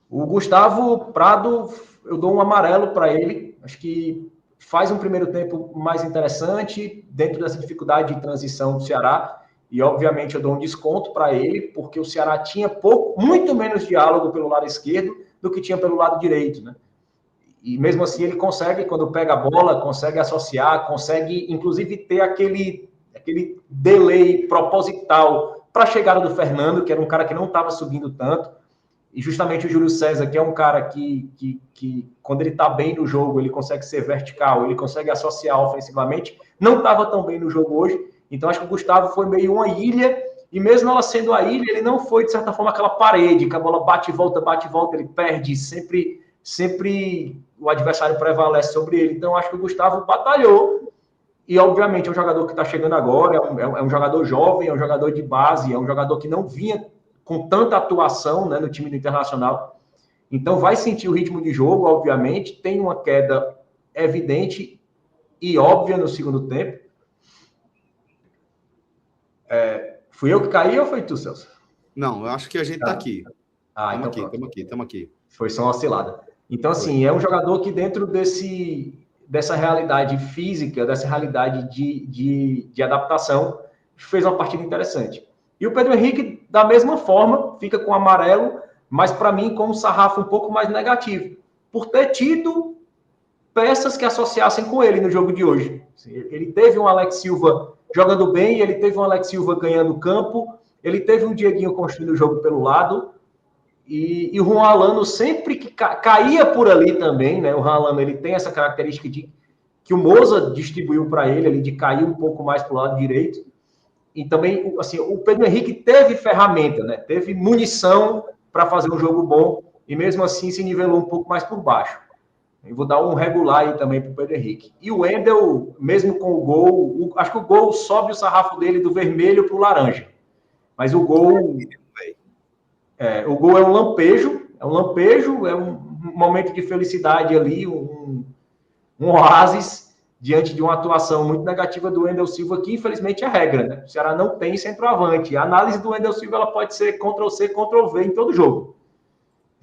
O Gustavo Prado, eu dou um amarelo para ele. Acho que faz um primeiro tempo mais interessante dentro dessa dificuldade de transição do Ceará. E, obviamente, eu dou um desconto para ele, porque o Ceará tinha muito menos diálogo pelo lado esquerdo do que tinha pelo lado direito, né? E mesmo assim ele consegue, quando pega a bola, consegue associar, consegue inclusive ter aquele delay proposital para a chegada do Fernando, que era um cara que não estava subindo tanto, e justamente o Júlio César, que é um cara que quando ele está bem no jogo, ele consegue ser vertical, ele consegue associar ofensivamente, não estava tão bem no jogo hoje, então acho que o Gustavo foi meio uma ilha, e mesmo ela sendo a ilha, ele não foi, de certa forma, aquela parede, que a bola bate e volta, ele perde, sempre o adversário prevalece sobre ele. Então, acho que o Gustavo batalhou. E, obviamente, é um jogador que está chegando agora, é um jogador jovem, é um jogador de base, é um jogador que não vinha com tanta atuação, né, no time do Internacional. Então, vai sentir o ritmo de jogo, obviamente. Tem uma queda evidente e óbvia no segundo tempo. Fui eu que caí ou foi tu, Celso? Não, eu acho que a gente está aqui. Estamos aqui. Foi só uma oscilada. Então, assim, é um jogador que dentro dessa realidade física, dessa realidade de adaptação, fez uma partida interessante. E o Pedro Henrique, da mesma forma, fica com amarelo, mas para mim com um sarrafo um pouco mais negativo, por ter tido peças que associassem com ele no jogo de hoje. Ele teve um Alex Silva jogando bem, ele teve um Alex Silva ganhando campo, ele teve um Dieguinho construindo o jogo pelo lado, e o Juan Alano sempre que caía por ali também, né? O Juan Alano, ele tem essa característica que o Moza distribuiu para ele, de cair um pouco mais para o lado direito. E também, assim, o Pedro Henrique teve ferramenta, né? Teve munição para fazer um jogo bom, e mesmo assim se nivelou um pouco mais por baixo. Eu vou dar um regular aí também para o Pedro Henrique. E o Wendel, mesmo com o gol, acho que o gol sobe o sarrafo dele do vermelho para o laranja. Mas o gol é um lampejo, é um momento de felicidade ali, um oásis diante de uma atuação muito negativa do Wendel Silva, que infelizmente é regra, né? O Ceará não tem centroavante. A análise do Wendel Silva ela pode ser Ctrl+C, Ctrl+V em todo jogo.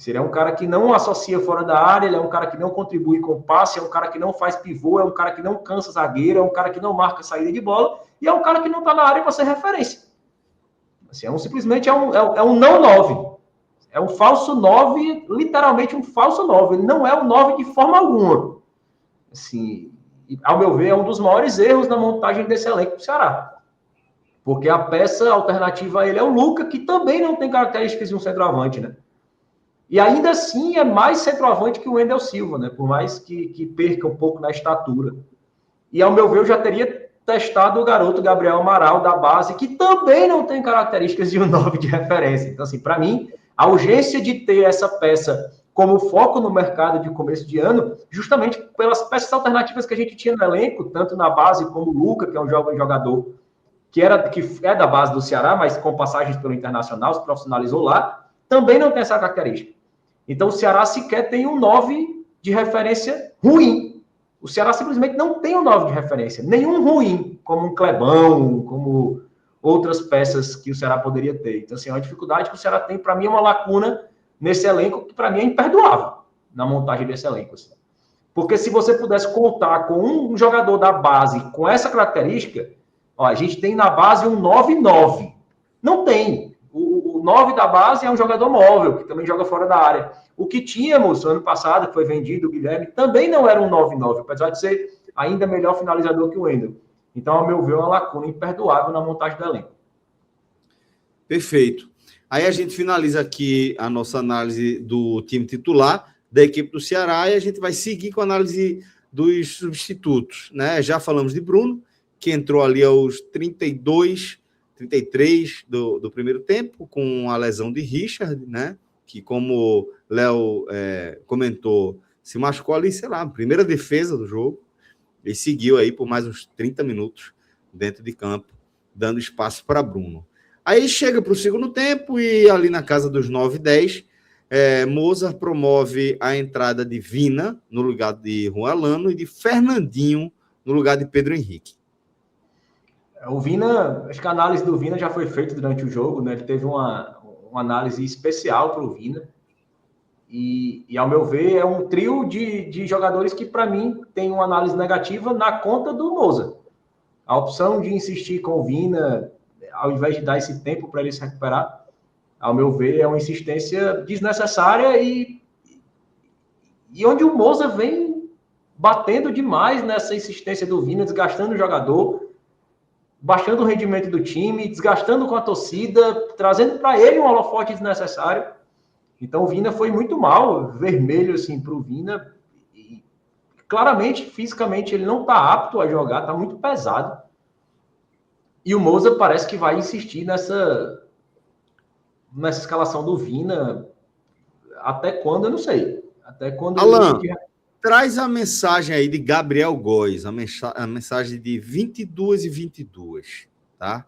Ele é um cara que não associa fora da área, ele é um cara que não contribui com passe, é um cara que não faz pivô, é um cara que não cansa zagueiro, é um cara que não marca saída de bola, e é um cara que não está na área para ser referência. Assim, simplesmente é um não 9. É um falso 9, literalmente um falso 9. Ele não é um 9 de forma alguma. Assim, ao meu ver, é um dos maiores erros na montagem desse elenco do Ceará. Porque a peça alternativa a ele é o Luca, que também não tem características de um centroavante, né? E ainda assim é mais centroavante que o Wendel Silva, né? Por mais que perca um pouco na estatura. E ao meu ver, eu já teria testado o garoto Gabriel Amaral da base, que também não tem características de um 9 de referência. Então, assim, para mim, a urgência de ter essa peça como foco no mercado de começo de ano, justamente pelas peças alternativas que a gente tinha no elenco, tanto na base como o Luca, que é um jovem jogador que é da base do Ceará, mas com passagens pelo Internacional, se profissionalizou lá, também não tem essa característica. Então, o Ceará sequer tem um 9 de referência ruim. O Ceará simplesmente não tem um 9 de referência. Nenhum ruim, como um Clebão, como outras peças que o Ceará poderia ter. Então, assim, é uma dificuldade que o Ceará tem, para mim, é uma lacuna nesse elenco que, para mim, é imperdoável na montagem desse elenco. Assim. Porque se você pudesse contar com um jogador da base com essa característica, ó, a gente tem na base um 9-9. Não tem. O 9 da base é um jogador móvel, que também joga fora da área. O que tínhamos ano passado, que foi vendido, o Guilherme, também não era um 9-9, apesar de ser ainda melhor finalizador que o Wendel. Então, ao meu ver, é uma lacuna imperdoável na montagem do elenco. Perfeito. Aí a gente finaliza aqui a nossa análise do time titular da equipe do Ceará e a gente vai seguir com a análise dos substitutos, né? Já falamos de Bruno, que entrou ali aos 33 do primeiro tempo, com a lesão de Richard, né? Que, como Léo comentou, se machucou ali, sei lá, primeira defesa do jogo, e seguiu aí por mais uns 30 minutos dentro de campo, dando espaço para Bruno. Aí chega para o segundo tempo e ali na casa dos 9-10, Mozart promove a entrada de Vina no lugar de Juan Alano e de Fernandinho no lugar de Pedro Henrique. O Vina, acho que a análise do Vina já foi feita durante o jogo, né? Ele teve uma análise especial para o Vina. E, ao meu ver, é um trio de jogadores que, para mim, tem uma análise negativa na conta do Mozart. A opção de insistir com o Vina, ao invés de dar esse tempo para ele se recuperar, ao meu ver, é uma insistência desnecessária e onde o Mozart vem batendo demais nessa insistência do Vina, desgastando o jogador, baixando o rendimento do time, desgastando com a torcida, trazendo para ele um holofote desnecessário. Então o Vina foi muito mal, vermelho assim para o Vina. E, claramente, fisicamente, ele não está apto a jogar, está muito pesado. E o Mozart parece que vai insistir nessa escalação do Vina. Até quando, eu não sei. Até quando... Alan, traz a mensagem aí de Gabriel Góes, a mensagem de 22h22, tá?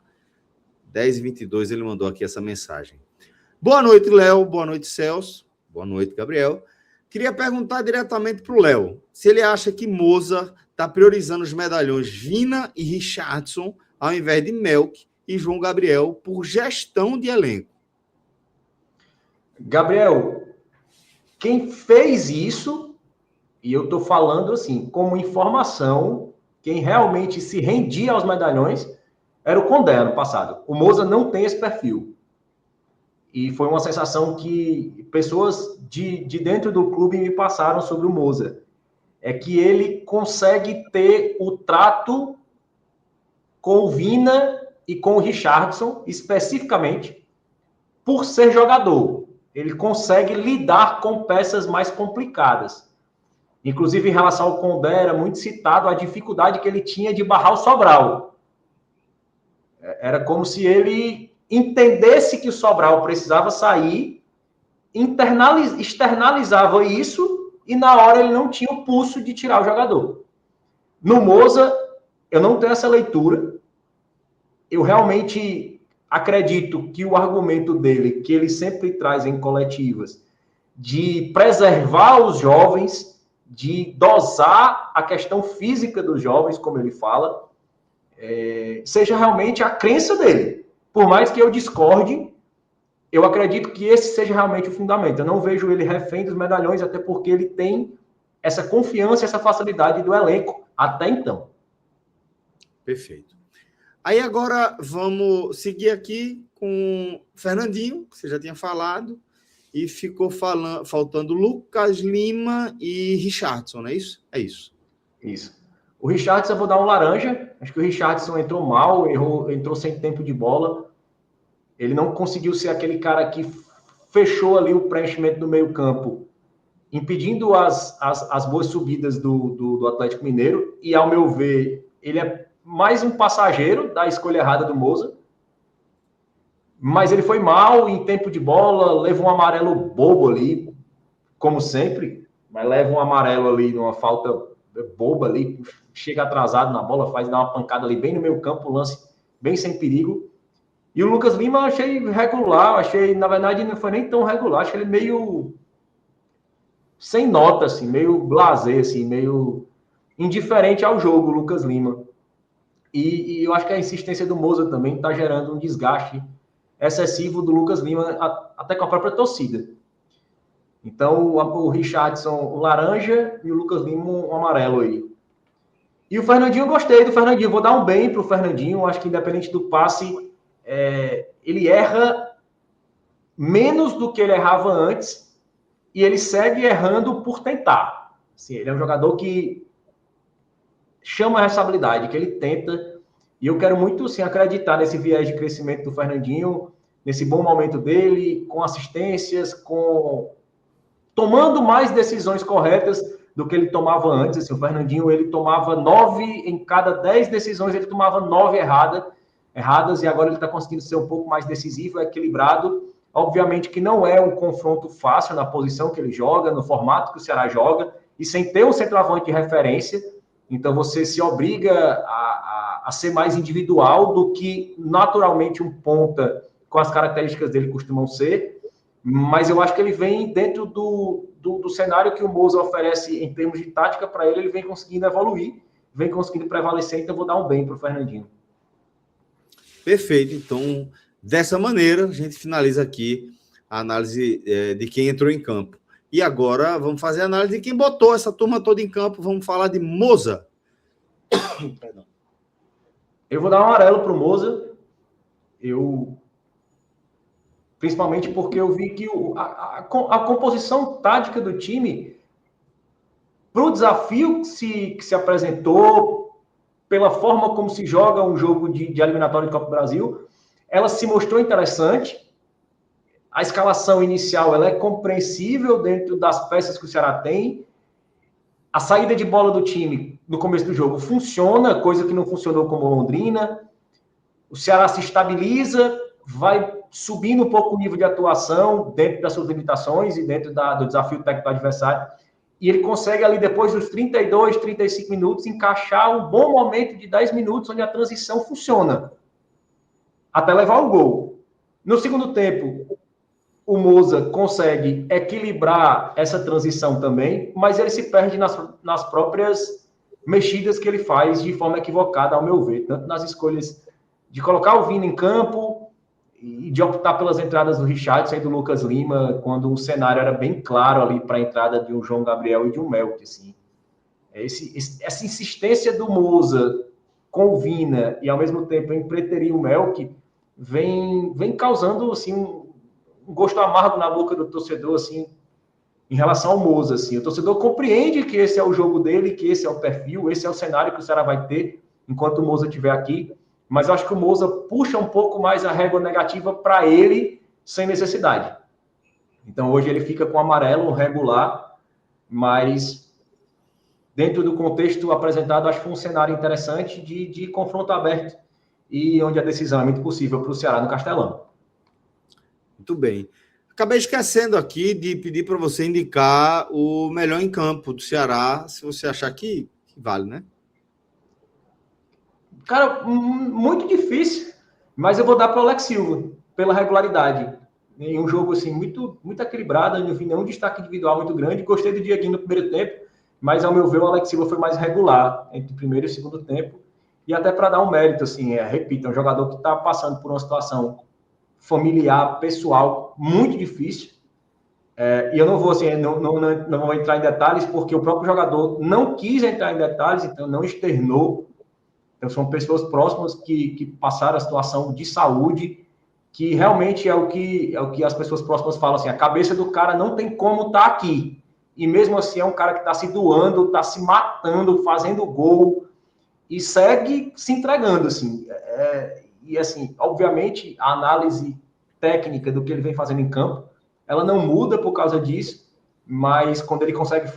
10h22 ele mandou aqui essa mensagem. Boa noite, Léo. Boa noite, Celso. Boa noite, Gabriel. Queria perguntar diretamente para o Léo se ele acha que Mozart está priorizando os medalhões Vina e Richardson ao invés de Melk e João Gabriel por gestão de elenco. Gabriel, quem fez isso, e eu estou falando assim, como informação, quem realmente se rendia aos medalhões era o Condé ano passado. O Mozart não tem esse perfil. E foi uma sensação que pessoas de dentro do clube me passaram sobre o Mozart. É que ele consegue ter o trato com o Vina e com o Richardson, especificamente, por ser jogador. Ele consegue lidar com peças mais complicadas. Inclusive, em relação ao Condé, era muito citado a dificuldade que ele tinha de barrar o Sobral. Era como se ele entendesse que o Sobral precisava sair, externalizava isso e na hora ele não tinha o pulso de tirar o jogador. No Moza, eu não tenho essa leitura. Eu realmente acredito que o argumento dele, que ele sempre traz em coletivas, de preservar os jovens, de dosar a questão física dos jovens, como ele fala, seja realmente a crença dele. Por mais que eu discorde, eu acredito que esse seja realmente o fundamento. Eu não vejo ele refém dos medalhões, até porque ele tem essa confiança, essa facilidade do elenco até então. Perfeito. Aí agora vamos seguir aqui com Fernandinho, que você já tinha falado, e ficou faltando Lucas Lima e Richardson, não é isso? É isso. Isso. O Richardson eu vou dar um laranja. Acho que o Richardson entrou mal, entrou sem tempo de bola. Ele não conseguiu ser aquele cara que fechou ali o preenchimento do meio-campo, impedindo as boas subidas do Atlético Mineiro. E, ao meu ver, ele é mais um passageiro da escolha errada do Moza. Mas ele foi mal em tempo de bola, levou um amarelo bobo ali, como sempre. Mas leva um amarelo ali numa falta boba ali, chega atrasado na bola, dá uma pancada ali bem no meio campo, lance bem sem perigo. E o Lucas Lima eu achei regular, na verdade, não foi nem tão regular, achei ele meio sem nota, assim, meio blasé, assim, meio indiferente ao jogo, o Lucas Lima. E eu acho que a insistência do Moza também está gerando um desgaste excessivo do Lucas Lima, até com a própria torcida. Então, o Richardson, o laranja, e o Lucas Lima, um amarelo aí. E o Fernandinho, eu gostei do Fernandinho. Vou dar um bem para o Fernandinho. Acho que, independente do passe, ele erra menos do que ele errava antes e ele segue errando por tentar. Assim, ele é um jogador que chama a responsabilidade, que ele tenta. E eu quero muito, sim, acreditar nesse viés de crescimento do Fernandinho, nesse bom momento dele, com assistências, tomando mais decisões corretas do que ele tomava antes. Assim, o Fernandinho, ele tomava 9 em cada 10 decisões, ele tomava 9 erradas, e agora ele está conseguindo ser um pouco mais decisivo, equilibrado. Obviamente que não é um confronto fácil na posição que ele joga, no formato que o Ceará joga, e sem ter um centroavante de referência. Então você se obriga a ser mais individual do que naturalmente um ponta com as características dele costumam ser. Mas eu acho que ele vem dentro do cenário que o Moza oferece em termos de tática para ele vem conseguindo evoluir, vem conseguindo prevalecer, então eu vou dar um bem para o Fernandinho. Perfeito. Então, dessa maneira, a gente finaliza aqui a análise de quem entrou em campo. E agora vamos fazer a análise de quem botou essa turma toda em campo. Vamos falar de Moza. Perdão. Eu vou dar um amarelo para o Moza. Principalmente porque eu vi que a composição tática do time, para o desafio que se apresentou, pela forma como se joga um jogo de eliminatório de Copa do Brasil, ela se mostrou interessante. A escalação inicial ela é compreensível dentro das peças que o Ceará tem. A saída de bola do time no começo do jogo funciona, coisa que não funcionou como Londrina. O Ceará se estabiliza, vai subindo um pouco o nível de atuação dentro das suas limitações e dentro do desafio técnico do adversário. E ele consegue ali, depois dos 32, 35 minutos, encaixar um bom momento de 10 minutos onde a transição funciona, até levar o gol. No segundo tempo, o Moza consegue equilibrar essa transição também, mas ele se perde nas próprias mexidas que ele faz de forma equivocada, ao meu ver, tanto nas escolhas de colocar o Vina em campo e de optar pelas entradas do Richardson e do Lucas Lima, quando o cenário era bem claro ali para a entrada de um João Gabriel e de um Melk. Assim. Essa insistência do Moza com o Vina e, ao mesmo tempo, em preterir o Melk, vem causando assim, um gosto amargo na boca do torcedor assim, em relação ao Moza. Assim. O torcedor compreende que esse é o jogo dele, que esse é o perfil, esse é o cenário que o Ceará vai ter enquanto o Moza estiver aqui. Mas eu acho que o Moza puxa um pouco mais a régua negativa para ele, sem necessidade. Então, hoje ele fica com amarelo regular, mas dentro do contexto apresentado, acho que foi um cenário interessante de confronto aberto e onde a decisão é muito possível para o Ceará no Castelão. Muito bem. Acabei esquecendo aqui de pedir para você indicar o melhor em campo do Ceará, se você achar que vale, né? Cara, muito difícil, mas eu vou dar para o Alex Silva, pela regularidade. Em um jogo assim, muito equilibrado, não vi nenhum destaque individual muito grande. Gostei do Dieguinho no primeiro tempo, mas ao meu ver o Alex Silva foi mais regular entre o primeiro e o segundo tempo. E até para dar um mérito, assim, repito, é um jogador que está passando por uma situação familiar, pessoal, muito difícil. E eu não vou, assim, não vou entrar em detalhes, porque o próprio jogador não quis entrar em detalhes, então não externou. Então, são pessoas próximas que passaram a situação de saúde, que realmente é o que as pessoas próximas falam, assim, a cabeça do cara não tem como estar aqui. E mesmo assim é um cara que está se doando, está se matando, fazendo gol, e segue se entregando, assim. E, assim, obviamente, a análise técnica do que ele vem fazendo em campo, ela não muda por causa disso, mas quando ele consegue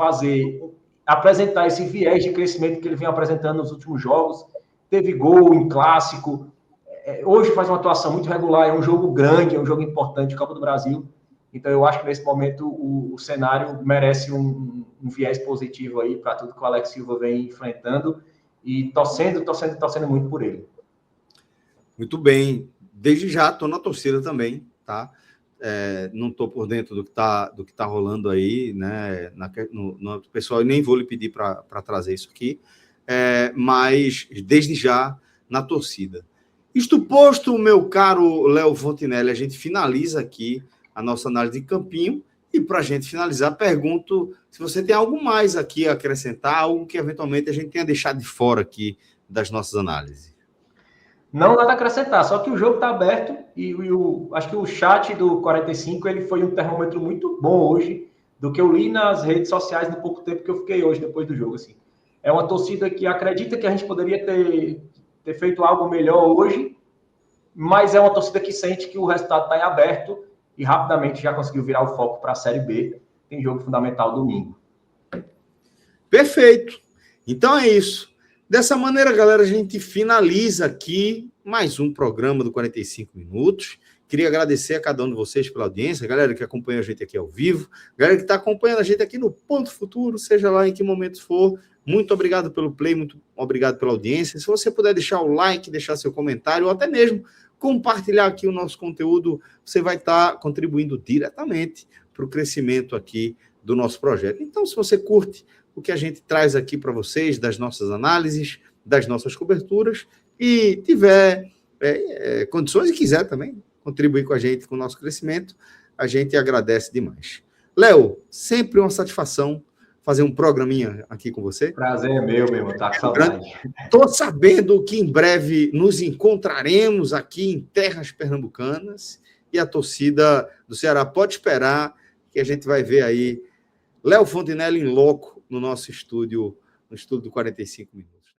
apresentar esse viés de crescimento que ele vem apresentando nos últimos jogos, teve gol em clássico, hoje faz uma atuação muito regular, é um jogo grande, é um jogo importante, Copa do Brasil, então eu acho que nesse momento o cenário merece um viés positivo aí para tudo que o Alex Silva vem enfrentando e torcendo muito por ele. Muito bem. Desde já estou na torcida também, tá? Não estou por dentro do que tá rolando aí, né? No pessoal, eu nem vou lhe pedir para trazer isso aqui, mas desde já na torcida. Isto posto, meu caro Léo Fontinelli, a gente finaliza aqui a nossa análise de campinho. E para a gente finalizar, pergunto se você tem algo mais aqui a acrescentar, algo que eventualmente a gente tenha deixado de fora aqui das nossas análises. Não nada a acrescentar, só que o jogo está aberto e acho que o chat do 45 ele foi um termômetro muito bom hoje do que eu li nas redes sociais no pouco tempo que eu fiquei hoje depois do jogo. Assim. É uma torcida que acredita que a gente poderia ter feito algo melhor hoje, mas é uma torcida que sente que o resultado está em aberto e rapidamente já conseguiu virar o foco para a Série B. Tem jogo fundamental domingo. Perfeito. Então é isso. Dessa maneira, galera, a gente finaliza aqui mais um programa do 45 Minutos. Queria agradecer a cada um de vocês pela audiência, galera que acompanha a gente aqui ao vivo, galera que está acompanhando a gente aqui no Ponto Futuro, seja lá em que momento for. Muito obrigado pelo play, muito obrigado pela audiência. Se você puder deixar o like, deixar seu comentário, ou até mesmo compartilhar aqui o nosso conteúdo, você vai estar contribuindo diretamente para o crescimento aqui do nosso projeto. Então, se você curte o que a gente traz aqui para vocês, das nossas análises, das nossas coberturas, e tiver condições e quiser também contribuir com a gente, com o nosso crescimento, a gente agradece demais. Léo, sempre uma satisfação fazer um programinha aqui com você. Prazer é meu irmão, tá com saudade. Estou sabendo que em breve nos encontraremos aqui em terras pernambucanas e a torcida do Ceará pode esperar que a gente vai ver aí Léo Fontinelli em loco no nosso estúdio, no estúdio do 45 Minutos.